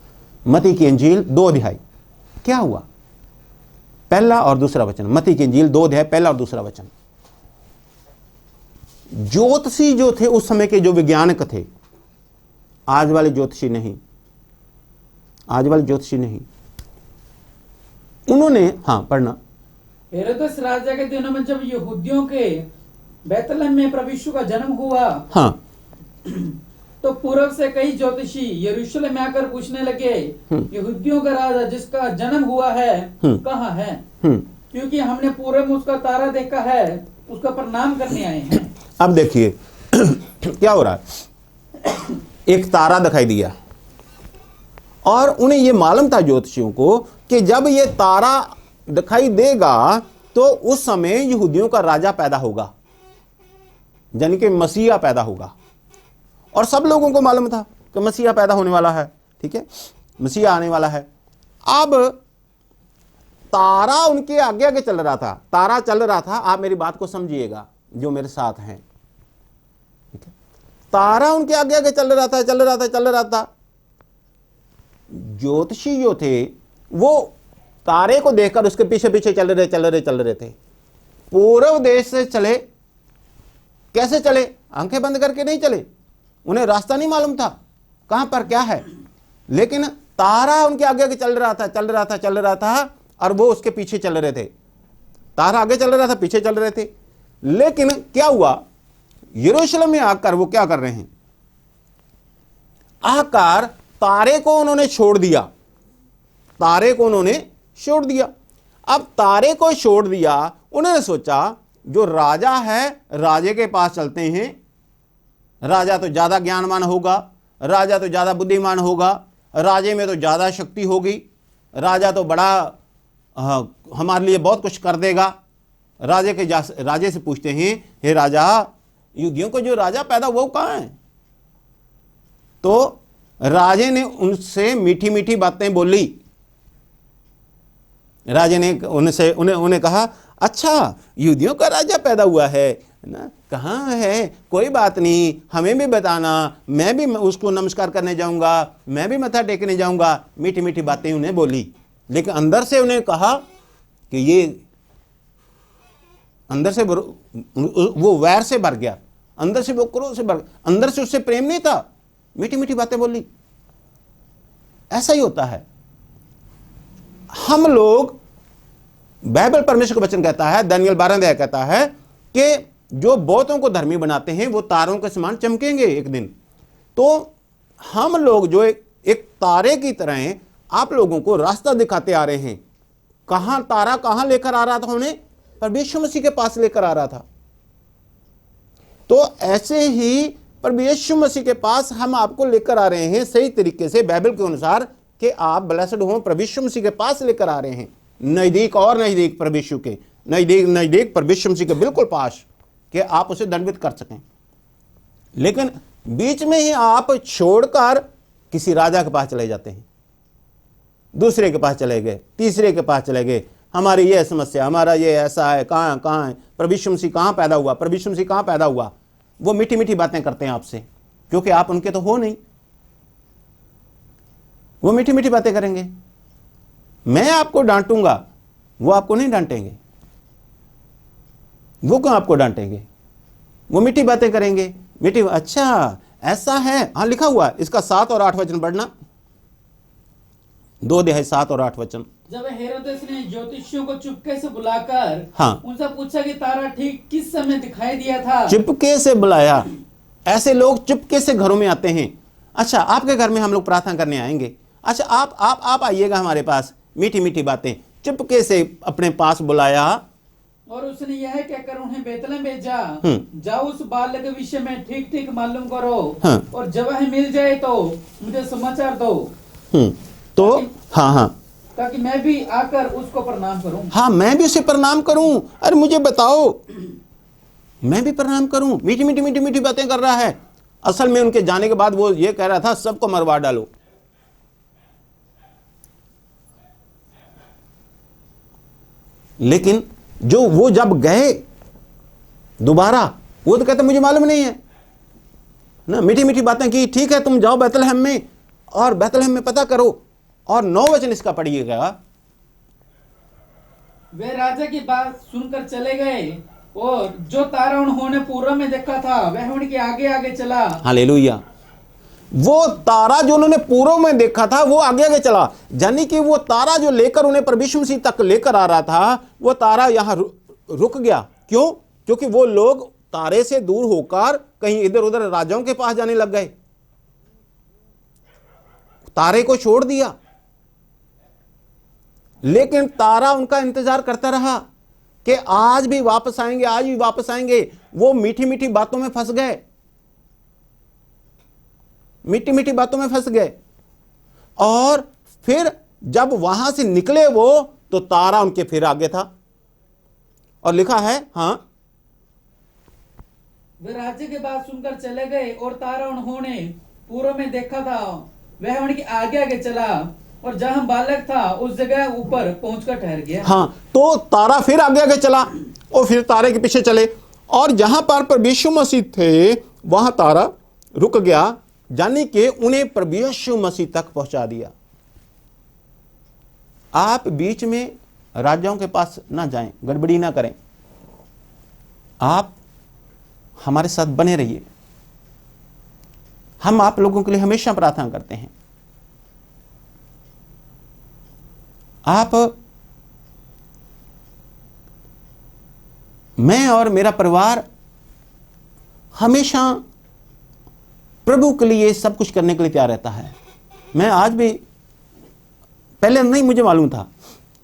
मती की इंजील 2 अध्याय, क्या हुआ? पहला और दूसरा वचन। मती की इंजील 2 अध्याय, पहला और दूसरा वचन। ज्योतिषी जो थे उस समय के, जो वैज्ञानिक थे, आज वाले ज्योतिषी नहीं, आज वाले ज्योतिषी नहीं, उन्होंने, हाँ पढ़ना। हेरोदेस राजा के दिनों में जब यहूदियों के बैतलहम में प्रभु यीशु का जन्म हुआ, हाँ, तो पूर्व से कई ज्योतिषी यरूशलेम में आकर पूछने लगे, यहूदियों का राजा जिसका जन्म हुआ है कहाँ है? क्योंकि हमने पूर्व में उसका तारा देखा है, उसका प्रणाम करने आए हैं। अब देखिए क्या हो रहा है। एक तारा दिखाई दिया और उन्हें यह मालूम था ज्योतिषियों को कि जब यह तारा दिखाई देगा तो उस समय यहूदियों का राजा पैदा होगा, यानी कि मसीहा पैदा होगा। और सब लोगों को मालूम था कि मसीहा पैदा होने वाला है, ठीक है, मसीहा आने वाला है। अब तारा उनके आगे आगे चल रहा था, तारा चल रहा था। आप मेरी बात को समझिएगा जो मेरे साथ हैं, ठीक है। तारा उनके आगे आगे चल रहा था, चल रहा था, चल रहा था। ज्योतिषी जो थे वो तारे को देखकर उसके पीछे पीछे चल रहे थे। पूर्व देश से चले। कैसे चले? आंखें बंद करके नहीं चले, उन्हें रास्ता नहीं मालूम था कहां पर क्या है, लेकिन तारा उनके आगे आगे चल रहा था और वो उसके पीछे चल रहे थे। तारा आगे चल रहा था, पीछे चल रहे थे। लेकिन क्या हुआ, यरूशलेम में आकर वो क्या कर रहे हैं, आकर तारे को उन्होंने छोड़ दिया। तारे को उन्होंने छोड़ दिया। अब तारे को छोड़ दिया, उन्होंने सोचा जो राजा है, राजे के पास चलते हैं, राजा तो ज्यादा ज्ञानवान होगा, राजा तो ज्यादा बुद्धिमान होगा, राजे में तो ज्यादा शक्ति होगी, राजा तो बड़ा हमारे लिए बहुत कुछ कर देगा। राजे से पूछते हैं, हे राजा, युद्धियों को जो राजा पैदा हुआ वो कहां है? तो राजे ने उनसे मीठी मीठी बातें बोली। राजे ने उन्हें कहा, अच्छा युद्धियों का राजा पैदा हुआ है ना, कहाँ है? कोई बात नहीं, हमें भी बताना, मैं भी उसको नमस्कार करने जाऊंगा, मैं भी मत्था टेकने जाऊंगा। मीठी मीठी बातें उन्हें बोली, लेकिन अंदर से उन्हें कहा कि ये अंदर से वो वैर से भर गया, अंदर से वो क्रोध से भर गया, अंदर से उससे प्रेम नहीं था। मीठी मीठी बातें बोली। ऐसा ही होता है। हम लोग, बाइबल परमेश्वर का वचन कहता है, दानियेल 12 अध्याय कहता है कि जो बहुतों को धर्मी बनाते हैं वो तारों के समान चमकेंगे एक दिन। तो हम लोग जो एक तारे की तरह हैं, आप लोगों को रास्ता दिखाते आ रहे हैं। कहां तारा कहां लेकर आ रहा था उन्हें? परमेश्वर मसीह के पास लेकर आ रहा था। तो ऐसे ही परमेश्वर मसीह के पास हम आपको लेकर आ रहे हैं, सही तरीके से बाइबल के अनुसार, कि आप ब्लेस्ड हो, परमेश्वर मसीह के पास लेकर आ रहे हैं। नजदीक और नजदीक परमेश्वर के, नजदीक परमेश्वर मसीह के बिल्कुल पास, कि आप उसे दंडित कर सकें। लेकिन बीच में ही आप छोड़कर किसी राजा के पास चले जाते हैं, दूसरे के पास चले गए, तीसरे के पास चले गए। हमारी ये समस्या, हमारा ये ऐसा है, कहाँ है परमेश्वर मसीह, कहाँ पैदा हुआ, परमेश्वर मसीह कहाँ पैदा हुआ। वो मीठी मीठी बातें करते हैं आपसे, क्योंकि आप उनके तो हो नहीं। वो मीठी मीठी बातें करेंगे। मैं आपको डांटूंगा, वो आपको नहीं डांटेंगे। वो क्यों आपको डांटेंगे? वो मीठी बातें करेंगे। मीठी, अच्छा ऐसा है, हाँ लिखा हुआ है। इसका 7 और 8 वचन पढ़ना, 2 अध्याय 7 और 8 वचन। जब हेरोदेस ने ज्योतिषियों को चुपके से बुलाकर हाँ, उनसे पूछा कि तारा ठीक किस समय दिखाई दिया था। चुपके से बुलाया। ऐसे लोग चुपके से घरों में आते हैं। अच्छा, आपके घर में हम लोग प्रार्थना करने आएंगे, अच्छा आप आइएगा हमारे पास, मीठी मीठी बातें, चुपके से अपने पास बुलाया। और उसने यह कहकर उन्हें बेतलेहम भेजा, जाओ उस बालक के विषय में ठीक ठीक मालूम करो, और जब वह मिल जाए तो मुझे समाचार दो। तो हाँ, ताकि मैं भी आकर उसको प्रणाम करूं। हाँ, मैं भी उसे प्रणाम करूं। अरे मुझे बताओ, मैं भी प्रणाम करूं। मीठी मीठी मीठी मीठी बातें कर रहा है। असल में उनके जाने के बाद वो ये कह रहा था, सबको मरवा डालो। लेकिन जो वो जब गए दोबारा, वो तो कहते मुझे मालूम नहीं है ना। मीठी मीठी बातें की, ठीक है तुम जाओ बेतलहम में, और बेतलहम में पता करो। और 9 वचन इसका पढ़िएगा। वे राजा की बात सुनकर चले गए, और जो तारा उन्होंने पूर्व में देखा था वह उनके आगे आगे चला। हालेलुया। वो तारा जो उन्होंने पूर्व में देखा था वो आगे आगे चला। यानी कि वो तारा जो लेकर उन्हें परमेश्वर मसीह तक लेकर आ रहा था, वो तारा यहां रुक गया। क्यों? क्योंकि वो लोग तारे से दूर होकर कहीं इधर उधर राजाओं के पास जाने लग गए, तारे को छोड़ दिया। लेकिन तारा उनका इंतजार करता रहा कि आज भी वापस आएंगे, आज भी वापस आएंगे। वो मीठी मीठी बातों में फंस गए, मीठी मीठी बातों में फंस गए। और फिर जब वहां से निकले वो, तो तारा उनके फिर आगे था। और लिखा है, हाँ, वे राज्य के बाद सुनकर चले गए, और तारा उन्होंने पूर्व में देखा था वह उनके आगे आगे चला, और जहां बालक था उस जगह ऊपर पहुंचकर ठहर गया। हाँ, तो तारा फिर आगे आगे चला, और फिर तारे के पीछे चले, और जहां पर परमेश्वर मसीह थे वहां तारा रुक गया, यानी कि उन्हें प्रभु यीशु मसीह तक पहुंचा दिया। आप बीच में राजाओं के पास ना जाएं, गड़बड़ी ना करें, आप हमारे साथ बने रहिए। हम आप लोगों के लिए हमेशा प्रार्थना करते हैं। आप, मैं और मेरा परिवार हमेशा प्रभु के लिए सब कुछ करने के लिए तैयार रहता है। मैं आज भी, पहले नहीं मुझे मालूम था,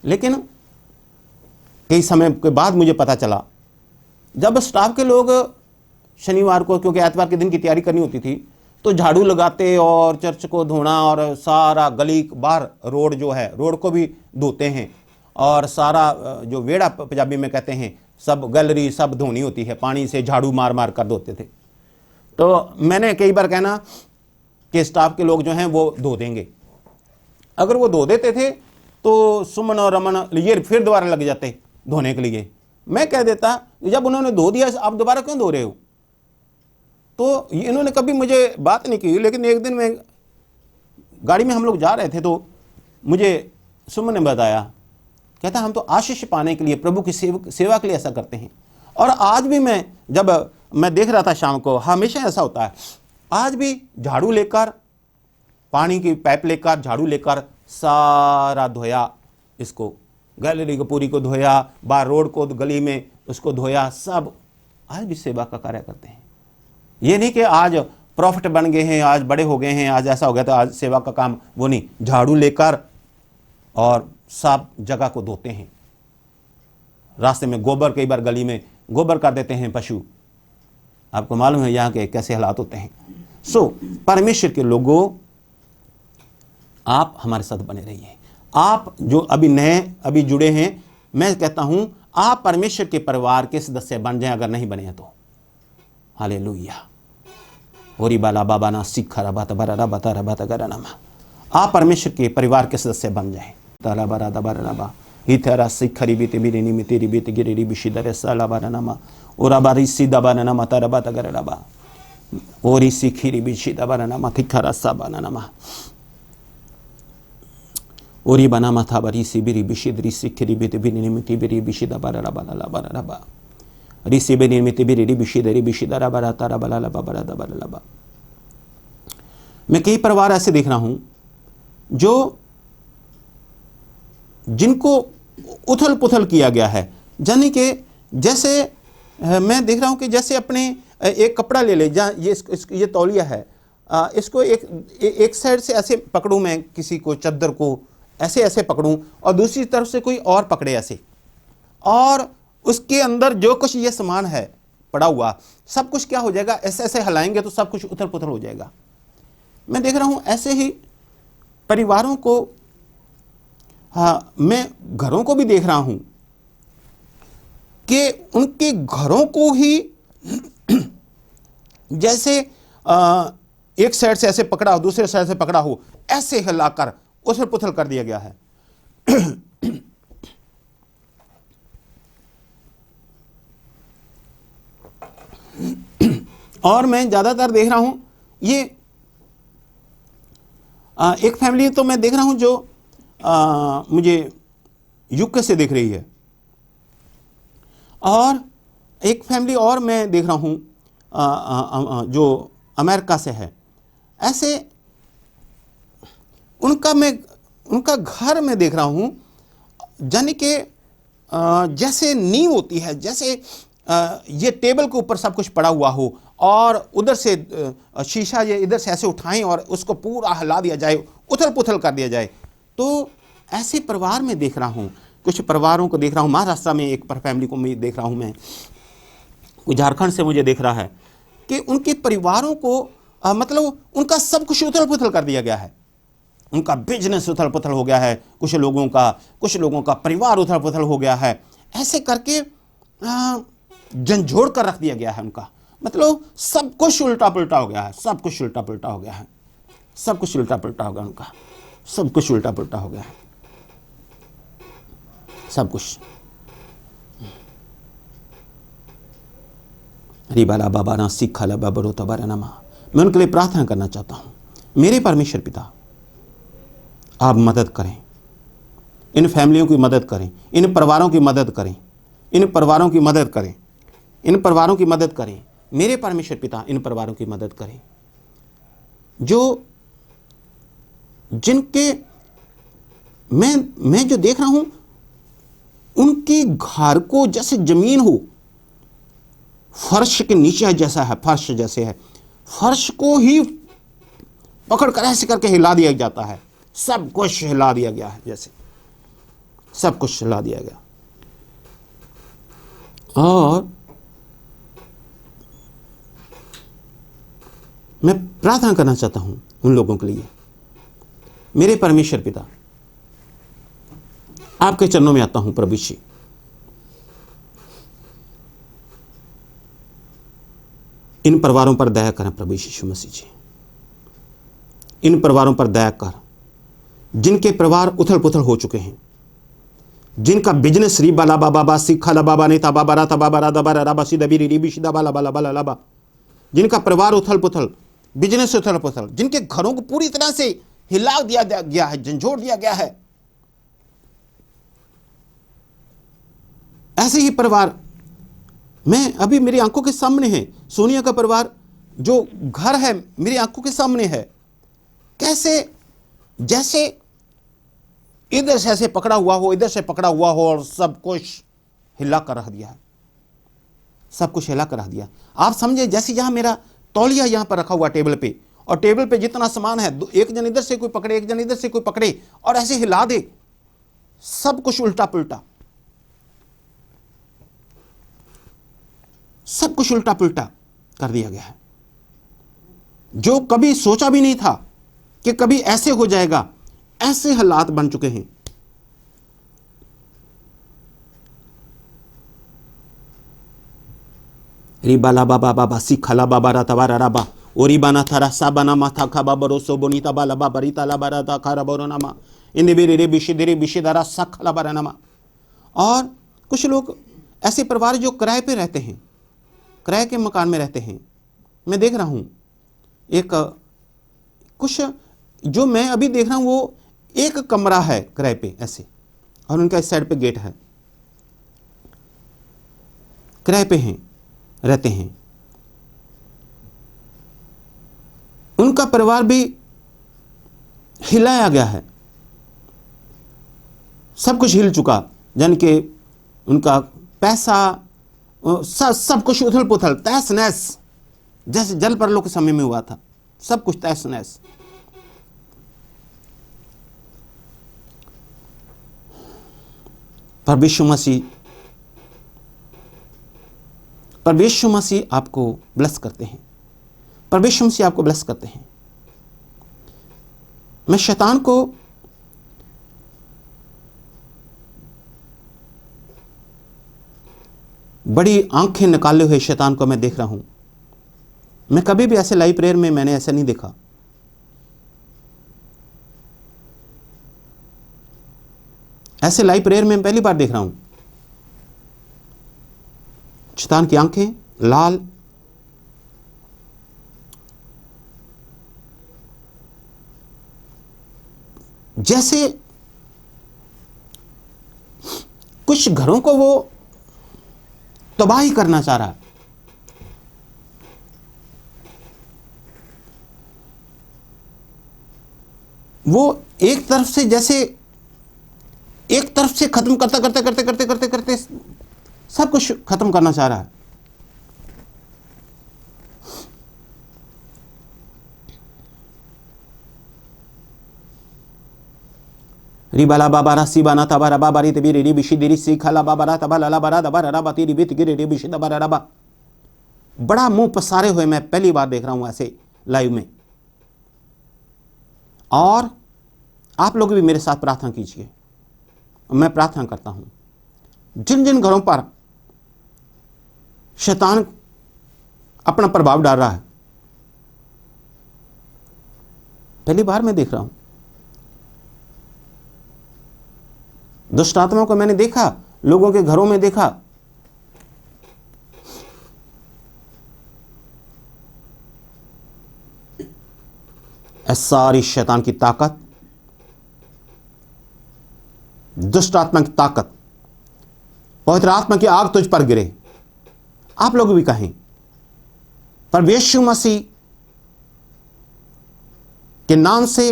लेकिन कई समय के बाद मुझे पता चला, जब स्टाफ के लोग शनिवार को, क्योंकि एतवार के दिन की तैयारी करनी होती थी, तो झाड़ू लगाते और चर्च को धोना और सारा गली बाहर रोड जो है, रोड को भी धोते हैं, और सारा जो वेड़ा पंजाबी में कहते हैं, सब गैलरी सब धोनी होती है, पानी से झाड़ू मार मार कर धोते थे। तो मैंने कई बार कहना कि स्टाफ के लोग जो हैं वो धो देंगे। अगर वो धो देते थे तो सुमन और रमन ये फिर दोबारा लग जाते धोने के लिए। मैं कह देता, जब उन्होंने धो दिया आप दोबारा क्यों धो रहे हो? तो इन्होंने कभी मुझे बात नहीं की, लेकिन एक दिन मैं गाड़ी में हम लोग जा रहे थे तो मुझे सुमन ने बताया, कहता हम तो आशीष पाने के लिए, प्रभु की सेवा के लिए ऐसा करते हैं। और आज भी मैं, जब मैं देख रहा था शाम को, हमेशा ऐसा होता है, आज भी झाड़ू लेकर, पानी की पाइप लेकर, झाड़ू लेकर सारा धोया, इसको गैलरी को पूरी को धोया, बाहर रोड को गली में उसको धोया, सब आज भी सेवा का कार्य करते हैं। ये नहीं कि आज प्रॉफिट बन गए हैं, आज बड़े हो गए हैं, आज ऐसा हो गया तो आज सेवा का काम, वो नहीं, झाड़ू लेकर और सब जगह को धोते हैं। रास्ते में गोबर, कई बार गली में गोबर कर देते हैं पशु, आपको मालूम है यहाँ के कैसे हालात होते हैं। सो परमेश्वर के लोगों, आप हमारे साथ बने रहिए। आप जो अभी नए अभी जुड़े हैं, मैं कहता हूं आप परमेश्वर के परिवार के सदस्य बन जाएं, अगर नहीं बने हैं तो। हालेलुया। ओरी बाला बाबा ना सिखा रबा तबरा रबा तरबा तगरनमा, आप परमेश्वर के परिवार के सदस्य बन जाएं। ताला बरा दबरा रबा हितरा सिखरी बीते मेरी निमि तेरी बीते गिरी बिशिदरे साला बरनमा ओरा बारी सीधा बरनमा तरबा तगरबा ओरी सिखरी बिशिदा बरनमा थिखरा साबननमा ओरी बना माथा बरी सिबिरी बिशिदरी सिखरी बीते बिनी निमि तेरी बिशिदा बरबा ला बरबा रिसिबे निर्मित बिरी बिशिदरी बिशिदरा बरा तारा बला ला बरा दबरा लबा। मैं कई परिवार ऐसे देख रहा हूं जो जिनको उथल पुथल किया गया है, यानी कि जैसे मैं देख रहा हूं कि जैसे अपने एक कपड़ा ले ले, जहाँ ये तौलिया है, इसको एक साइड से ऐसे पकड़ूं, मैं किसी को चादर को ऐसे ऐसे पकड़ूं और दूसरी तरफ से कोई और पकड़े ऐसे, और उसके अंदर जो कुछ ये सामान है पड़ा हुआ, सब कुछ क्या हो जाएगा, ऐसे ऐसे हिलाएंगे तो सब कुछ उथल पुथल हो जाएगा। मैं देख रहा हूं ऐसे ही परिवारों को, हाँ, मैं घरों को भी देख रहा हूं कि उनके घरों को ही जैसे एक साइड से ऐसे पकड़ा हो, दूसरे साइड से पकड़ा हो, ऐसे हिलाकर उथल पुथल कर दिया गया है। और मैं ज्यादातर देख रहा हूं ये एक फैमिली तो मैं देख रहा हूं जो मुझे यूके से दिख रही है, और एक फैमिली और मैं देख रहा हूं जो अमेरिका से है। ऐसे उनका घर में देख रहा हूं, यानी कि जैसे नींव होती है, जैसे ये टेबल के ऊपर सब कुछ पड़ा हुआ हो और उधर से शीशा ये इधर से ऐसे उठाएं और उसको पूरा हिला दिया जाए, उथल पुथल कर दिया जाए। तो ऐसे परिवार में देख रहा हूँ, कुछ परिवारों को देख रहा हूँ। महाराष्ट्र में एक फैमिली को मैं देख रहा हूँ, मैं झारखंड से मुझे देख रहा है कि उनके परिवारों को मतलब उनका सब कुछ उथल पुथल कर दिया गया है। उनका बिजनेस उथल पुथल हो गया है, कुछ लोगों का परिवार उथल पुथल हो गया है। ऐसे करके झंझोड़ कर रख दिया गया है उनका, मतलब सब कुछ उल्टा पुल्टा हो गया है, सब कुछ उल्टा पुल्टा हो गया है, सब कुछ उल्टा पुल्टा हो गया उनका, सब कुछ उल्टा पुल्टा हो गया है, सब कुछ। रिबाला बाबा ना सिखला बाबरो तबारा नमा मैं उनके लिए प्रार्थना करना चाहता हूँ। मेरे परमेश्वर पिता, आप मदद करें, इन फैमिलियों की मदद करें, इन परिवारों की मदद करें, इन परिवारों की मदद करें, इन परिवारों की मदद करें। मेरे परमेश्वर पिता, इन परिवारों की मदद करें जो जिनके मैं जो देख रहा हूं, उनके घर को जैसे जमीन हो, फर्श के नीचे जैसा है, फर्श जैसे है, फर्श को ही पकड़ कर ऐसे करके हिला दिया जाता है। सब कुछ हिला दिया गया है, जैसे सब कुछ हिला दिया गया। और मैं प्रार्थना करना चाहता हूं उन लोगों के लिए। मेरे परमेश्वर पिता, आपके चरणों में आता हूं प्रभु जी। इन परिवारों पर दया करें प्रभु यीशु मसीह जी। इन परिवारों पर दया कर, जिनके परिवार उथल पुथल हो चुके हैं, जिनका बिजनेस री बाला बाबा सीखा ला बाबा नेता बाबा राता बाबा राधा बारा राबा सीधा बीरी रीबी सीधा बाला बाला बाला लाबा, जिनका परिवार उथल पुथल, बिजनेस उथल पुथल, जिनके घरों को पूरी तरह से हिला दिया गया है, झंझोड़ दिया गया है, ऐसे ही परिवार मैं अभी मेरी आंखों के सामने है। सोनिया का परिवार जो घर है मेरी आंखों के सामने है, कैसे जैसे इधर से ऐसे पकड़ा हुआ हो, इधर से पकड़ा हुआ हो, और सब कुछ हिला कर रख दिया है, सब कुछ हिला कर रख दिया। आप समझे जैसे यहां मेरा तौलिया यहां पर रखा हुआ टेबल पे, और टेबल पे जितना सामान है, एक जन इधर से कोई पकड़े, एक जन इधर से कोई पकड़े और ऐसे हिला दे, सब कुछ उल्टा पुल्टा, सब कुछ उल्टा पुल्टा कर दिया गया है। जो कभी सोचा भी नहीं था कि कभी ऐसे हो जाएगा, ऐसे हालात बन चुके हैं। रिबाला बाबा बाबा सीखला बाबा रातवारा राबा ओरिबाना थारा साबाना माथा खाबा बरोसो बोनीता बाला बाबा रीता ला बाराता खारा बोरोनामा इन बेरे रे बिशिदेरे बिशिदारा सखला बारानामा। और कुछ लोग ऐसे परिवार जो किराए पे रहते हैं, किराए के मकान में रहते हैं। मैं देख रहा हूं एक कुछ जो मैं अभी देख रहा हूं वो एक कमरा है किराए पे ऐसे, और उनका इस साइड पे गेट है, किराए पे हैं, रहते हैं। उनका परिवार भी हिलाया गया है, सब कुछ हिल चुका, यानी कि उनका पैसा सब कुछ उथल पुथल तहस नहस, जैसे जल प्रलय के समय में हुआ था, सब कुछ तहस नहस। परमेश्वर मसीह आपको ब्लेस करते हैं, परमेश्वर मसीह आपको ब्लेस करते हैं। मैं शैतान को बड़ी आंखें निकाले हुए शैतान को मैं देख रहा हूं। मैं कभी भी ऐसे लाइव प्रेयर में मैंने ऐसा नहीं देखा। ऐसे लाइव प्रेयर में पहली बार देख रहा हूं। शैतान की आंखें लाल, जैसे कुछ घरों को वो तबाही करना चाह रहा है। वो एक तरफ से जैसे एक तरफ से खत्म करते करते करते करते करते करते सब कुछ खत्म करना चाह रहा है। रिबाला बाबारा सीबाना तबारा बाबारी तबीरी री बिशी देरी सीखाला बाबारा तबाला बारा दबारा रबा तेरी बित गिरे रे बिशी दबारा रबा। बड़ा मुंह पसारे हुए मैं पहली बार देख रहा हूं ऐसे लाइव में। और आप लोग भी मेरे साथ प्रार्थना कीजिए। मैं प्रार्थना करता हूं, जिन जिन घरों पर शैतान अपना प्रभाव डाल रहा है, पहली बार मैं देख रहा हूं। दुष्ट आत्माओं को मैंने देखा, लोगों के घरों में देखा। सारी शैतान की ताकत, दुष्ट आत्मा की ताकत, पवित्र आत्मा की आग तुझ पर गिरे। आप लोग भी कहें, पर यीशु मसीह के नाम से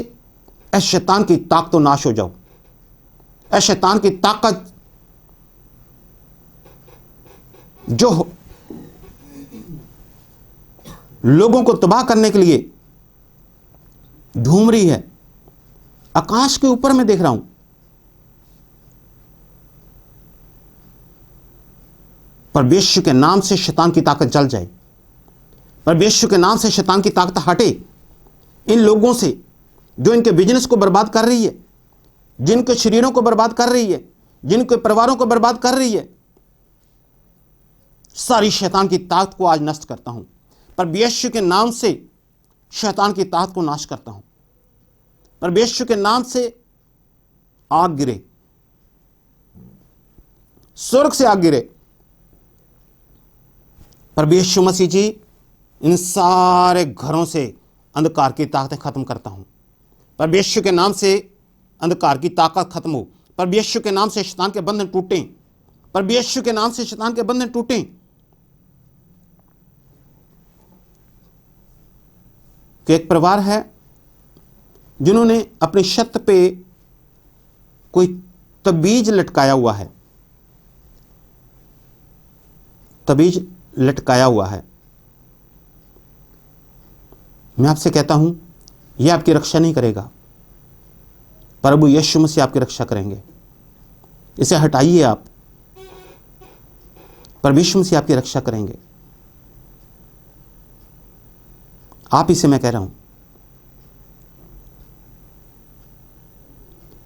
ऐ शैतान की ताकत तो नाश हो जाओ। ऐ शैतान की ताकत जो लोगों को तबाह करने के लिए घूम रही है, आकाश के ऊपर मैं देख रहा हूं, पर यीशु के नाम से शैतान की ताकत जल जाए। पर यीशु के नाम से शैतान की ताकत हटे इन लोगों से जो इनके बिजनेस को बर्बाद कर रही है, जिनके शरीरों को बर्बाद कर रही है, जिनके परिवारों को बर्बाद कर रही है। सारी शैतान की ताकत को आज नष्ट करता हूं। पर यीशु के नाम से शैतान की ताकत को नाश करता हूं। पर यीशु के नाम से आग गिरे, स्वर्ग से आग गिरे। पर यीशु मसीह जी, इन सारे घरों से अंधकार की ताकतें खत्म करता हूं। पर यीशु के नाम से अंधकार की ताकत खत्म हो। पर यीशु के नाम से शैतान के बंधन टूटें। पर यीशु के नाम से शैतान के बंधन टूटें। कि एक परिवार है जिन्होंने अपनी छत पे कोई तबीज लटकाया हुआ है, तबीज लटकाया हुआ है। मैं आपसे कहता हूं, यह आपकी रक्षा नहीं करेगा, प्रभु यीशु मसीह आपकी रक्षा करेंगे। इसे हटाइए आप, प्रभु यीशु मसीह आपकी रक्षा करेंगे। आप इसे मैं कह रहा हूं।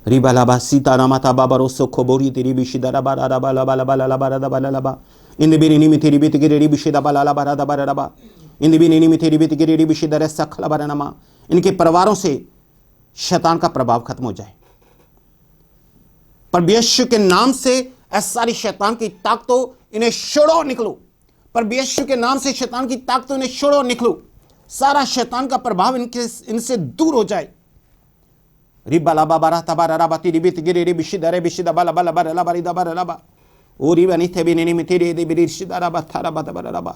रिबा लाबा सीता रामाता बाबा रोसो खोबोरी तेरी बिशिदा रबा रबा लबा लबा लबा रबा लबा इन बिनी में तेरी बित गिरी बिशिदा बला लबा रबा रबा इन बिनी में तेरी बित गिरी बिशिदा रसा खलबा नमा। इनके परिवारों से शैतान का प्रभाव खत्म हो जाए। पर यीशु के नाम से ऐसी सारी शैतान की ताकतों इन्हें छोड़ो निकलो। पर यीशु के नाम से शैतान की ताकतों इन्हें छोड़ो निकलो। सारा शैतान का प्रभाव इनसे दूर हो जाए। रिबा लाबा बारा तबारा राबा तेरी बित गिरी रे बिशिदा रे बिशिदा बला बला बला लबा री दबा लबा ओ रिबा निथे बिनी में तेरी दे बिरी शिदा राबा थारा बा दबा रबा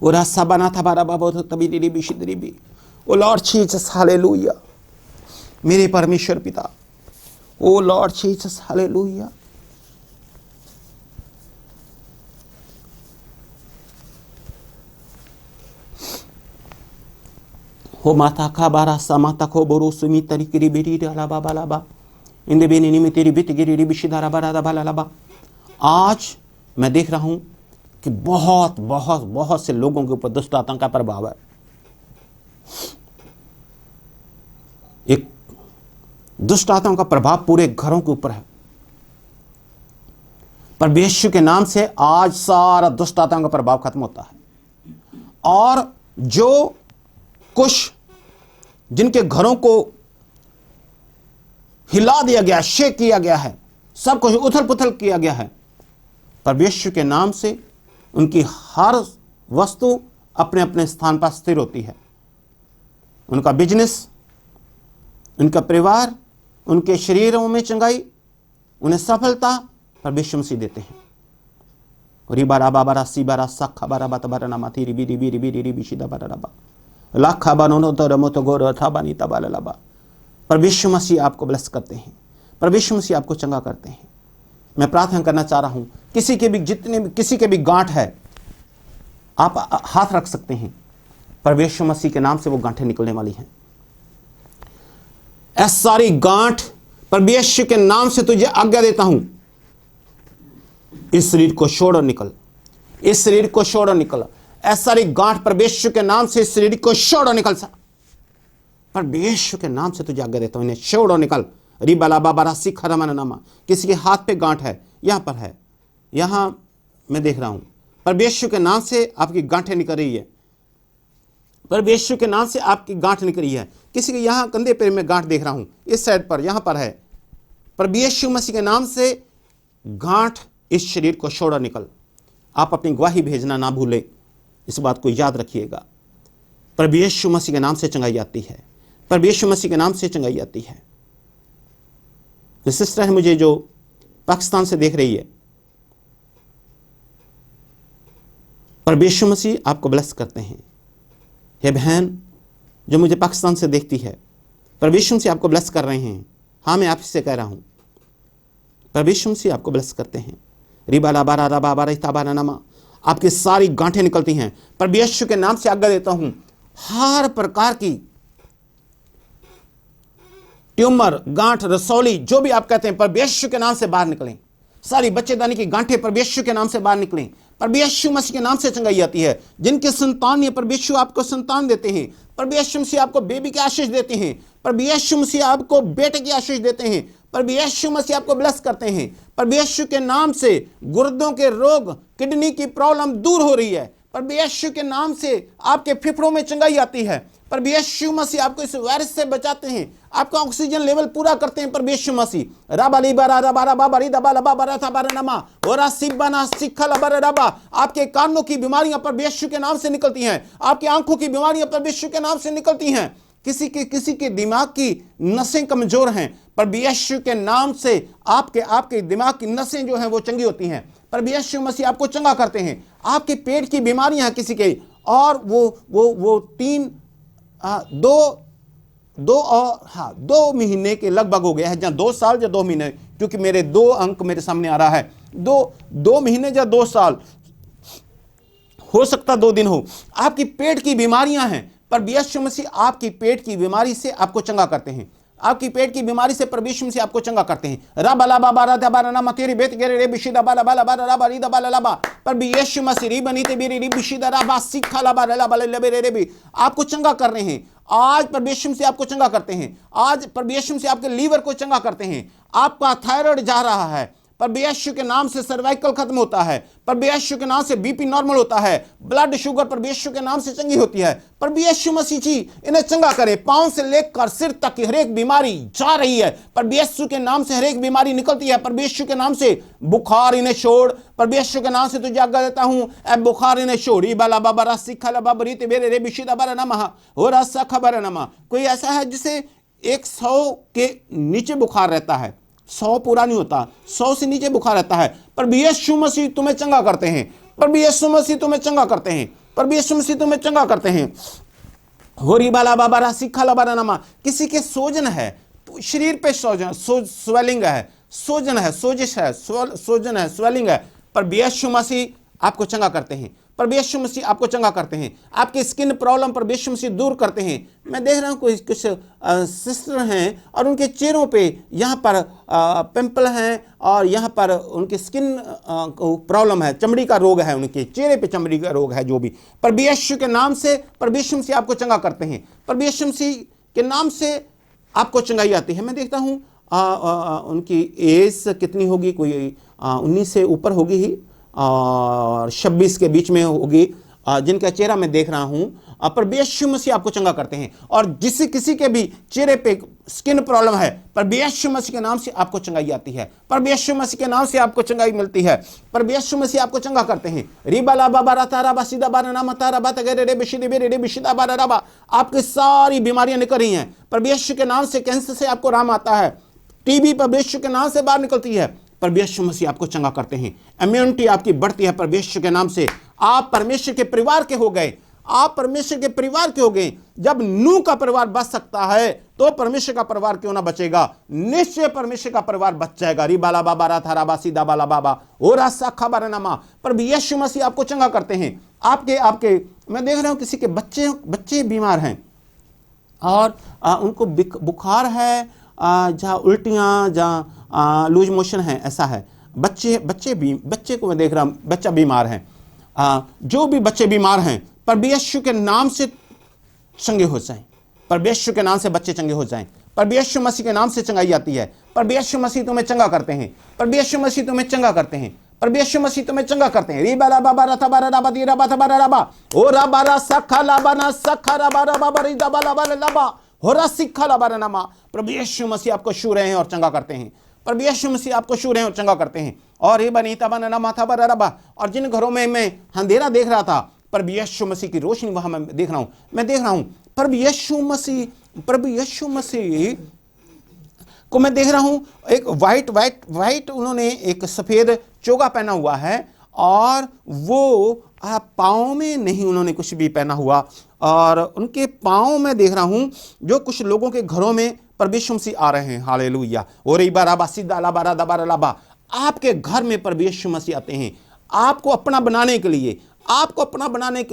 ओ रासा बना था बारा बाबा तो तभी री बिशिदरी भी। ओ लॉर्ड जीसस हालेलुया, मेरे परमेश्वर पिता। ओ लॉर्ड जीसस हालेलुया। हो माता का बारा समाता को बोरो सुमी तरीके बेरी डाला बाबा लाबा इन बेनी में तेरी बित गिरी बिशिदारा बारा बाला लाबा। आज मैं देख रहा हूं कि बहुत बहुत बहुत से लोगों के ऊपर दुष्ट आत्मा का प्रभाव है। एक दुष्ट आत्मा का प्रभाव पूरे घरों के ऊपर है। पर यीशु के नाम से आज सारा दुष्ट आत्मा का प्रभाव खत्म होता है। और जो कुछ जिनके घरों को हिला दिया गया, शेक किया गया है, सब कुछ उथल पुथल किया गया है, पर यीशु के नाम से उनकी हर वस्तु अपने अपने स्थान पर स्थिर होती है। उनका बिजनेस, उनका परिवार, उनके शरीरों में चंगाई, उन्हें सफलता पर यीशु मसीह देते हैं। रिबारा बाबारा सीबारा सखा बारा बतबारा नामाती रिबी रिबी रिबी रिबी बिशिदा बारा रबा लाखा बानो तो रमो तो गोर था बानी तबाला लबा। पर यीशु मसीह आपको ब्लेस करते हैं, पर यीशु मसीह आपको चंगा करते हैं। मैं प्रार्थना करना चाह रहा हूं, किसी के भी गांठ है, आप हाथ रख सकते हैं, पर यीशु मसीह के नाम से वो गांठें निकलने वाली हैं। ऐसी सारी गांठ पर यीशु के नाम से तुझे आज्ञा देता हूं, इस शरीर को छोड़ और निकल, इस शरीर को छोड़ और निकल। ऐसी सारी गांठ पर यीशु के नाम से इस शरीर को छोड़ और निकल सा, पर यीशु के नाम से तुझे आज्ञा देता हूं, इन्हें छोड़ और निकल। रिबाला बाबा सिखा रमन नामा। किसी के हाथ पे गांठ है, यहां पर है, यहां मैं देख रहा हूं, पर यीशु के नाम से आपकी गांठें निकल रही है, पर यीशु के नाम से आपकी गांठ निकल रही है। किसी के यहां कंधे पे मैं गांठ देख रहा हूं, इस साइड पर, यहां पर है, पर यीशु मसीह के नाम से गांठ इस शरीर को छोड़ और निकल। आप अपनी गवाही भेजना ना भूले, इस बात को याद रखिएगा। प्रभु यीशु मसीह के नाम से चंगाई आती है, प्रभु यीशु मसीह के नाम से चंगाई आती है। तो सिस्टर है मुझे जो पाकिस्तान से देख रही है, प्रभु यीशु मसीह आपको ब्लेस करते हैं। हे बहन जो मुझे पाकिस्तान से देखती है, प्रभु यीशु मसीह आपको ब्लेस कर रहे हैं। हाँ, मैं आपसे कह रहा हूं, प्रभु यीशु मसीह आपको ब्लेस करते हैं। रिबाला बारा रबा बारा इताबारा नमा, आपकी सारी गांठें निकलती हैं। प्रभु यीशु के नाम से आज्ञा देता हूं, हर प्रकार की ट्यूमर, गांठ, रसौली, जो भी आप कहते हैं, प्रभु यीशु के नाम से बाहर निकलें। सारी बच्चेदानी की गांठें प्रभु यीशु के नाम से बाहर निकलें। प्रभु यीशु मसीह के नाम से चंगाई आती है। जिनके संतान है, प्रभु यीशु आपको संतान देते हैं। प्रभु यीशु मसीह आपको बेबी की आशीष देते हैं। प्रभु यीशु मसीह आपको बेटे की आशीष देते हैं। प्रभु यीशु मसीह आपको ब्लेस करते हैं। प्रभु यीशु के नाम से गुर्दों के रोग, किडनी की प्रॉब्लम दूर हो रही है। प्रभु यीशु के नाम से आपके फेफड़ों में चंगाई आती है। प्रभु यीशु मसीह आपको इस वायरस से बचाते हैं, आपका ऑक्सीजन लेवल पूरा करते हैं। प्रभु यीशु मसीह राबाली बारा रबारा बाबरी दबा लबा बारा था बारा नमा ओरा सिब्बाना सिखा लबा रबा, आपके कानों की बीमारियां प्रभु यीशु के नाम से निकलती हैं। आपकी आंखों की बीमारियां प्रभु यीशु के नाम से निकलती हैं। किसी के दिमाग की नसें कमजोर हैं, प्रभु यीशु के नाम से आपके दिमाग की नसें जो हैं वो चंगी होती हैं। प्रभु यीशु मसीह आपको चंगा करते हैं। आपके पेट की बीमारियां हैं किसी के, और वो 2 महीने के लगभग हो गया है, जहां 2 साल या 2 महीने, क्योंकि मेरे 2 अंक मेरे सामने आ रहा है। 2 महीने या 2 साल, हो सकता 2 दिन हो। आपकी पेट की बीमारियां हैं, प्रभु यीशु मसीह आपकी पेट की बीमारी से आपको चंगा करते हैं। आपकी पेट की बीमारी से प्रभु यीशु मसीह आपको चंगा करते हैं। रबला बाबा रा दबा ना मतेरी बेत गेरे रे बिशिदा बाला बाला बाला रबा री दबा लबा, प्रभु यीशु मसीह री बनी ते बेरी री बिशिदा रबा सिखा लबा लबा लबे रे भी आपको चंगा कर रहे हैं। आज प्रभु यीशु मसीह आपको चंगा करते हैं। आज प्रभु यीशु मसीह आपके लीवर को चंगा करते हैं। आपका थायराइड जा रहा है, प्रभु यीशु के नाम से सर्वाइकल खत्म होता है। प्रभु यीशु के नाम से बीपी नॉर्मल होता है। ब्लड शुगर प्रभु यीशु के नाम से चंगी होती है। प्रभु यीशु मसीह जी इन्हें चंगा करे। पांव से लेकर सिर तक की हर एक बीमारी जा रही है। प्रभु यीशु के नाम से हर एक बीमारी निकलती है। प्रभु यीशु के नाम से बुखार इन्हें छोड़। प्रभु यीशु के नाम से तुझे आज्ञा देता हूं, ए बुखार इन्हें छोड़। बाला बाबा रा सिखा ला बाबा रीते बेरे रे बिशिदा बारा नमा हो रसा खबर नमा। कोई ऐसा है जिसे 100 के नीचे बुखार रहता है, 100 पूरा नहीं होता, 100 से नीचे बुखार रहता है। प्रभु यीशु मसीह तुम्हें चंगा करते हैं। प्रभु यीशु मसीह तुम्हें चंगा करते हैं। प्रभु यीशु मसीह तुम्हें चंगा करते हैं। होरी बाला बाबा रा सिखा ला बारा नमा। किसी के सोजन है, शरीर पे सोजन, स्वेलिंग है, सोजन है, सोजिश है, सोजन है, स्वेलिंग है, प्रभु यीशु मसीह आपको चंगा करते हैं। प्रभु यीशु मसीह आपको चंगा करते हैं। आपकी स्किन प्रॉब्लम प्रभु यीशु मसीह दूर करते हैं। मैं देख रहा हूँ कुछ सिस्टर हैं और उनके चेहरों पे यहाँ पर पिंपल हैं और यहाँ पर उनकी स्किन प्रॉब्लम है, चमड़ी का रोग है, उनके चेहरे पे चमड़ी का रोग है। जो भी प्रभु यीशु के नाम से प्रभु यीशु मसीह आपको चंगा करते हैं। प्रभु यीशु मसीह के नाम से आपको चंगाई आती है। मैं देखता हूँ उनकी एज कितनी होगी, कोई 19 से ऊपर होगी ही और 26 के बीच में होगी, जिनका चेहरा मैं देख रहा हूं। प्रभु यीशु मसीह आपको चंगा करते हैं। और किसी के भी चेहरे पे स्किन प्रॉब्लम है, प्रभु यीशु मसीह के नाम से आपको चंगाई आती है। प्रभु यीशु मसीह के नाम से आपको चंगाई मिलती है। प्रभु यीशु मसीह आपको चंगा करते हैं। रिबाला बाबा रातारा बासीदा बारा नाम तारा बात गरे रे बिशिदे बेरे रे बिशिदा बारा रबा, आपकी सारी बीमारियां निकल रही हैं। प्रभु यीशु के नाम से कैंसर से आपको राम आता है। टीबी प्रभु यीशु के नाम से बाहर निकलती है। प्रभु यीशु मसीह आपको चंगा करते हैं। इम्यूनिटी आपकी बढ़ती है प्रभु यीशु के नाम से। आप परमेश्वर के परिवार के हो गए। आप परमेश्वर के परिवार के हो गए। जब नूह का परिवार बच सकता है तो परमेश्वर का परिवार क्यों ना बचेगा? निश्चय परमेश्वर का परिवार बच जाएगा। रिबाला बाबा रा थारा बासी दाबाला बाबा ओ रासा खबर नमा। प्रभु यीशु मसीह आपको चंगा करते हैं। आपके मैं देख रहा हूं किसी के बच्चे बीमार हैं और उनको बुखार है, जहाँ उल्टियाँ, जहाँ लूज मोशन है, ऐसा है। बच्चे को मैं देख रहा हूँ, बच्चा बीमार है। जो भी बच्चे बीमार हैं प्रभु यीशु के नाम से चंगे हो जाएं। प्रभु यीशु के नाम से बच्चे चंगे हो जाएं। प्रभु यीशु मसीह के नाम से चंगाई आती है। प्रभु यीशु मसीह तुम्हें चंगा करते हैं। प्रभु यीशु मसीह तुम्हें चंगा करते हैं। प्रभु यीशु मसीह तुम्हें चंगा करते हैं। रिबाला बाबा रा थाबारा राबा दी राबा थाबारा राबा ओ राबारा सखा लाबाना सखा राबा राबा बरी दाबा लाबा लाबा होरा सिखा लाबारा नामा। प्रभु यीशु मसीह आपको छू रहे हैं और चंगा करते हैं। प्रभु यीशु मसीह आपको छू रहे हैं और चंगा करते हैं। और ये बनीता बना माथा बरा रबा। और जिन घरों में मैं अंधेरा देख रहा था प्रभु यीशु मसीह की रोशनी वहां मैं देख रहा हूं प्रभु यीशु मसीह को मैं देख रहा हूं। एक वाइट उन्होंने एक सफेद चोगा पहना हुआ है और वो पाँव में नहीं उन्होंने कुछ भी पहना हुआ, और उनके पाँव में देख रहा हूं जो कुछ लोगों के घरों में प्रभु यीशु मसीह आ रहे हैं। हालेलुया। और आपके घर में प्रभु यीशु मसीह आते हैं आपको अपना बनाने के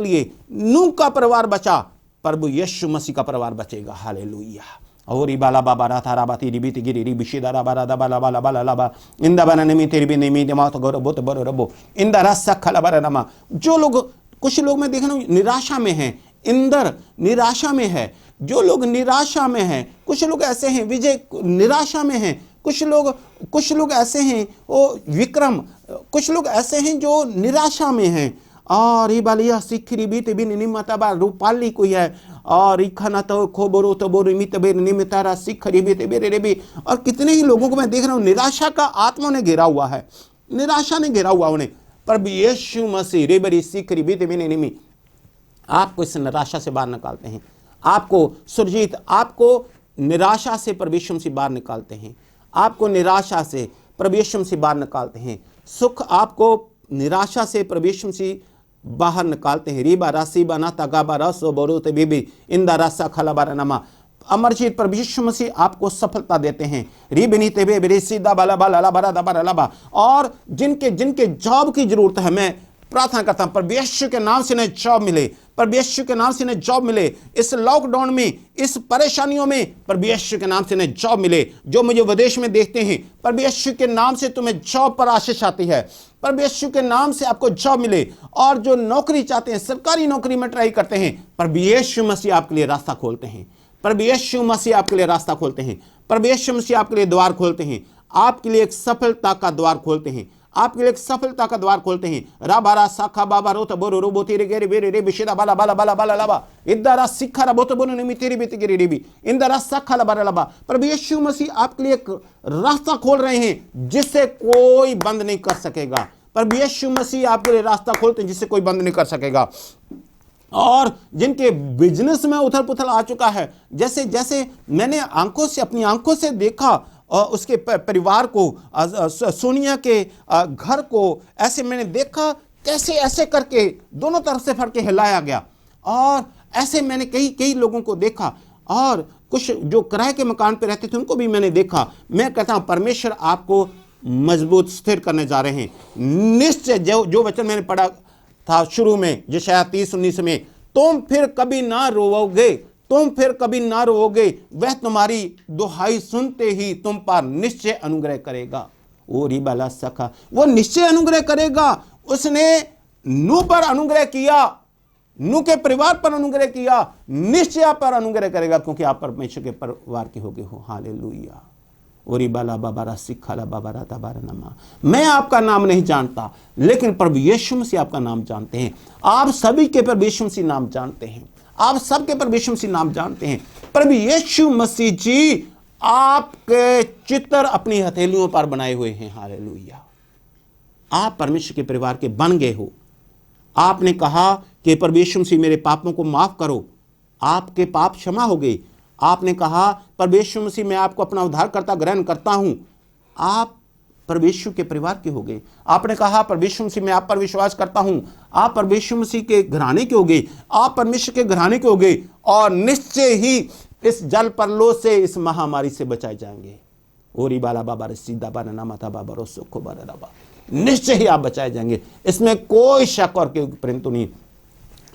लिए। नूह का परिवार बचा, प्रभु यीशु मसीह का परिवार बचेगा। हालेलुया। और इबाला बाबा राथा बाती रिबित गिरी रिबिशिदा बारा दबाला बाला बाला लाबा इंदा बनाने में तेरी भी नहीं मात गौरव बहुत बड़ो रबो इंदा रसा खला बारा नमा। जो लोग, कुछ लोग मैं देख रहा हूं निराशा में हैं, इंदर निराशा में है, जो लोग निराशा में हैं, कुछ लोग ऐसे हैं विजय निराशा में हैं, कुछ लोग ऐसे हैं वो विक्रम, कुछ लोग ऐसे हैं जो निराशा में हैं। और ये बालिया सिखरी बीत भी निमिता बा रूपाली कोई है, और इखाना तो खोबरो तो बोरी मित बेर निमितारा सिखरी बीत बेरे रे भी। और कितने ही लोगों को मैं देख रहा हूं निराशा का आत्मा ने घेरा हुआ है, निराशा ने घेरा हुआ उन्हें। पर यीशु मसीह रे बरी सिखरी बीत बेने निमी आपको इस निराशा से बाहर निकालते हैं। आपको सुरजीत, आपको निराशा से प्रभु यीशु मसीह बाहर निकालते हैं, आपको निराशा से प्रभु यीशु मसीह बाहर निकालते हैं। सुख आपको निराशा से प्रभु यीशु मसीह बाहर निकालते हैं। रीबा रासी बना तगाबा रसो बोरुत बीबी इंदा रासा खला बारा नमा। अमरजीत प्रभु यीशु मसीह आपको सफलता देते हैं। रीबनी तेबे बेसीदा बाला बाला बारा दबा लबा। और जिनके जॉब की जरूरत है, मैं प्रार्थना करता हूं प्रभु यीशु के नाम से इन्हें जॉब मिले, प्रभु यीशु के नाम से इन्हें जॉब मिले। इस लॉकडाउन में, इस परेशानियों में प्रभु यीशु के नाम से इन्हें जॉब मिले। जो मुझे विदेश में देखते हैं, प्रभु यीशु के नाम से तुम्हें जॉब पर आशीष आती है, प्रभु यीशु के नाम से आपको जॉब मिले। और जो नौकरी चाहते हैं, सरकारी नौकरी में ट्राई करते हैं, प्रभु यीशु मसीह आपके लिए रास्ता खोलते हैं, प्रभु यीशु मसीह आपके लिए रास्ता खोलते हैं, प्रभु यीशु मसीह आपके लिए द्वार खोलते हैं, आपके लिए एक सफलता का द्वार खोलते हैं, आपके लिए एक सफलता का द्वार खोलते हैं। राबारा साखा बाबा रोत बोरो रोबो तेरे गेरे बेरे रे बिशेदा बाला बाला बाला बाला लबा इदारा सिखा रा बोतो बोनो निमि तेरी बेती गेरे रेबी इंदारा साखा लबा लबा। प्रभु यीशु मसीह आपके लिए एक रास्ता खोल रहे हैं जिससे कोई बंद नहीं कर सकेगा। प्रभु यीशु मसीह आपके लिए रास्ता खोलते हैं जिससे कोई बंद नहीं कर सकेगा। और जिनके बिजनेस में उथल पुथल आ चुका है, जैसे जैसे मैंने अपनी आंखों से देखा और उसके परिवार को, सोनिया के घर को ऐसे मैंने देखा कैसे ऐसे करके दोनों तरफ से फड़ के हिलाया गया। और ऐसे मैंने कई लोगों को देखा, और कुछ जो किराए के मकान पे रहते थे उनको भी मैंने देखा। मैं कहता हूं परमेश्वर आपको मजबूत स्थिर करने जा रहे हैं। निश्चय जो वचन मैंने पढ़ा था शुरू में यशायाह 30:19 में, तुम फिर कभी ना रोओगे, तुम फिर कभी ना रोओगे, वह तुम्हारी दुहाई सुनते ही तुम पर निश्चय अनुग्रह करेगा। ओ रिबाला सखा, वो निश्चय अनुग्रह करेगा। उसने नूह पर अनुग्रह किया, नूह के परिवार पर अनुग्रह किया, निश्चय आप पर अनुग्रह करेगा, क्योंकि आप परमेश्वर के परिवार के हो गए हो। हालेलुया। ओरी बाला बाबारा सिखाला बाबारा तबारा नमा। मैं आपका नाम नहीं जानता, लेकिन प्रभु यीशु मसीह आपका नाम जानते हैं। आप सभी के प्रभु यीशु मसीह नाम जानते हैं, आप सबके प्रभु यीशु मसीह नाम जानते हैं। प्रभु यीशु मसीह जी आपके चित्र अपनी हथेलियों पर बनाए हुए हैं। हालेलुया। आप परमेश्वर के परिवार के बन गए हो। आपने कहा कि प्रभु यीशु मसीह मेरे पापों को माफ करो, आपके पाप क्षमा हो गए। आपने कहा प्रभु यीशु मसीह मैं आपको अपना उद्धारकर्ता ग्रहण करता हूं, आप प्रभु यीशु के परिवार के हो गए। आपने कहा प्रभु यीशु मसीह मैं आप पर विश्वास करता हूं, आप प्रभु यीशु मसीह के घराने के हो गए, आप परमेश्वर के घराने के हो गए, और निश्चय ही इस जल परलो से, इस महामारी से बचाए जाएंगे। ओरी बाला बाबा रे सीधा बाना नामा था बाबा रो सुखो बारा रबा, निश्चय ही आप बचाए जाएंगे, इसमें कोई शक और परंतु नहीं।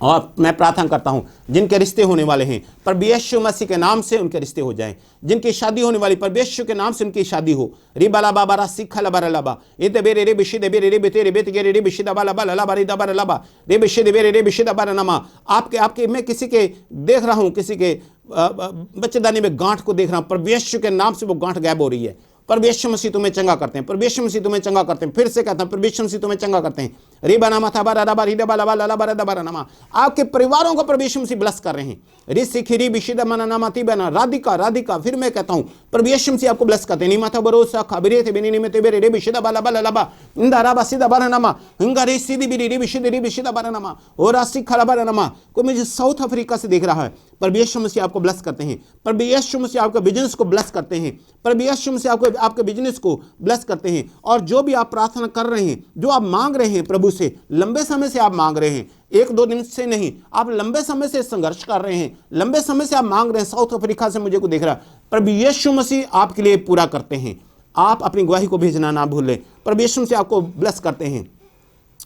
और मैं प्रार्थना करता हूं जिनके रिश्ते होने वाले हैं प्रभु यीशु मसीह के नाम से उनके रिश्ते हो जाएं, जिनकी शादी होने वाली प्रभु यीशु के नाम से उनकी शादी हो। रिबाला बाबा रा सिखला बारा लबा इते बेरे रे बिशिदे बेरे रे बेते रे बेते गे रे बिशिदा बाला बाला लबा रे दबा लबा रे बिशिदे बेरे रे बिशिदा बारा नमा। आपके मैं किसी के देख रहा हूं, किसी के बच्चेदानी में गांठ को देख रहा हूं, प्रभु यीशु के नाम से वो गांठ गायब हो रही है। प्रभु यीशु मसीह तुम्हें चंगा करते हैं, प्रभु यीशु मसीह तुम्हें चंगा करते हैं। फिर से कहता हूं प्रभु यीशु मसीह तुम्हें चंगा करते हैं। रीबा नामा था बारा रबा रीदा बाला बाला लबा दबा नामा। आपके परिवारों को प्रभु यीशु मसीह ब्लेस कर रहे हैं। ऋषि खिरी बिशिदा मना नामा ती बना राधिका राधिका। फिर मैं कहता हूं प्रभु यीशु मसीह आपको ब्लेस करते हैं। नी माथा भरोसा खबरे थे बेनी में तेरे रे बिशदा बाला बाला लबा इंदारा बसिदा बारानामा हंगारे सीधी बिरी रे बिशदा बारानामा और आसी खरा बारानामा। कोई मुझे साउथ अफ्रीका से देख रहा है, प्रभु यीशु मसीह आपको ब्लेस करते हैं। प्रभु यीशु मसीह आपके बिजनेस को ब्लेस करते हैं। प्रभु यीशु मसीह आपके बिजनेस को ब्लेस करते हैं। और जो भी आप प्रार्थना कर रहे हैं, जो आप मांग रहे हैं प्रभु से, लंबे समय से आप मांग रहे हैं, 1-2 दिन से नहीं, आप लंबे समय से संघर्ष कर रहे हैं, लंबे समय से आप मांग रहे हैं, साउथ अफ्रीका से मुझे को देख रहा है, प्रभु यीशु मसीह आपके लिए पूरा करते हैं। आप अपनी गवाही को भेजना ना भूलें। प्रभु यीशु मसीह आपको ब्लेस करते हैं।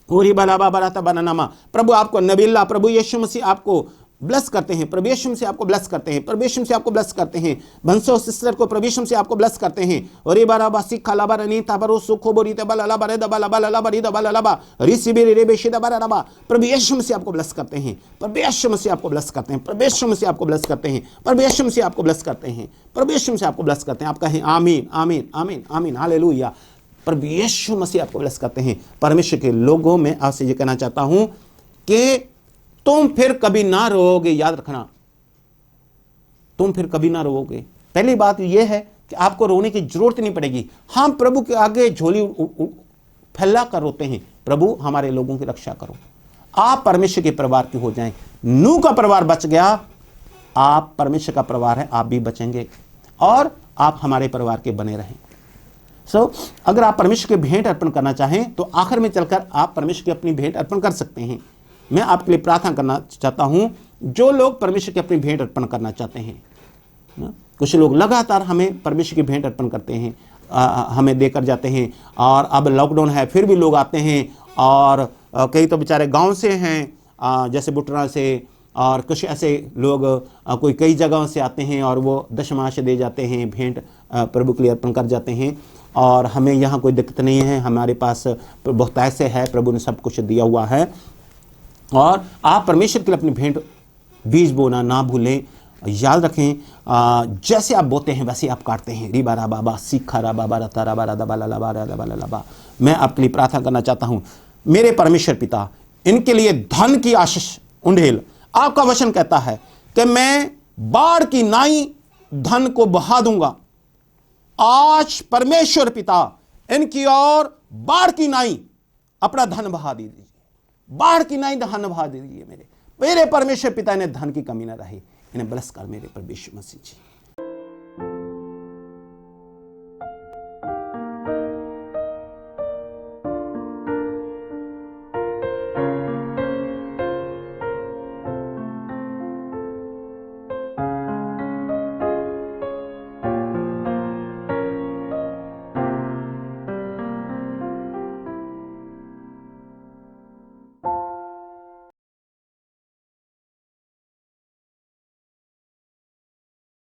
ओरी बालाबा बराता बनानामा, प्रभु आपको नबीला, प्रभु यीशु मसीह आपको ब्लेस करते हैं। प्रभु यीशु मसीह आपको ब्लेस करते हैं। प्रभु यीशु मसीह आपको ब्लेस करते हैं। बंसो सिस्टर को प्रभु यीशु मसीह आपको ब्लेस करते हैं। ओरी बाराबा सिखा लाबा रनी ताबरो सुखो बोरी तबला लाबा रे दबा लाबा लाबा री दबा लाबा रिसीबी रे बेशी दबा लाबा। प्रभु यीशु मसीह आपको ब्लेस करते हैं। प्रभु यीशु मसीह आपको ब्लेस करते हैं। प्रभु यीशु मसीह आपको ब्लेस करते हैं। प्रभु यीशु मसीह आपको ब्लेस करते हैं। प्रभु यीशु मसीह आपको ब्लेस करते हैं। आप कहें आमीन आमीन आमीन आमीन हालेलुया। प्रभु यीशु मसीह आपको ब्लेस करते हैं। परमेश्वर के लोगों में आपसे ये कहना चाहता हूं कि तुम फिर कभी ना रोओगे। याद रखना, तुम फिर कभी ना रोओगे। पहली बात यह है कि आपको रोने की जरूरत नहीं पड़ेगी। हम प्रभु के आगे झोली फैला कर रोते हैं, प्रभु हमारे लोगों की रक्षा करो। आप परमेश्वर के परिवार के हो जाएं। नूह का परिवार बच गया, आप परमेश्वर का परिवार है, आप भी बचेंगे और आप हमारे परिवार के बने रहें। अगर आप परमेश्वर के भेंट अर्पण करना चाहें तो आखिर में चलकर आप परमेश्वर की अपनी भेंट अर्पण कर सकते हैं। मैं आपके लिए प्रार्थना करना चाहता हूं, जो लोग परमेश्वर की अपनी भेंट अर्पण करना चाहते हैं। कुछ लोग लगातार हमें परमेश्वर की भेंट अर्पण करते हैं, हमें देकर जाते हैं, और अब लॉकडाउन है फिर भी लोग आते हैं, और कई तो बेचारे गांव से हैं, जैसे बुटरा से, और कुछ ऐसे लोग कोई कई जगहों से आते हैं और वो दशमांश दे जाते हैं, भेंट प्रभु के लिए अर्पण कर जाते हैं। और हमें यहाँ कोई दिक्कत नहीं है, हमारे पास बहुत पैसे है, प्रभु ने सब कुछ दिया हुआ है। और आप परमेश्वर के लिए अपनी भेंट बीज बोना ना भूलें। याद रखें, जैसे आप बोते हैं वैसे आप काटते हैं। रिबारा बाबा सीखा रा बाबा रता रा बारा दबा लबा रा दबा लबा। मैं आपके लिए प्रार्थना करना चाहता हूं, मेरे परमेश्वर पिता, इनके लिए धन की आशीष उंडेल। आपका वचन कहता है कि मैं बाढ़ की नाई धन को बहा दूंगा। आज परमेश्वर पिता इनकी ओर बाढ़ की नाई अपना धन बहा दीजिए, बाढ़ की नाई धन बहा दीजिए। मेरे परमेश्वर पिता, इन्हें धन की कमी न रहे, इन्हें ब्लेस कर मेरे परमेश्वर मसीह जी।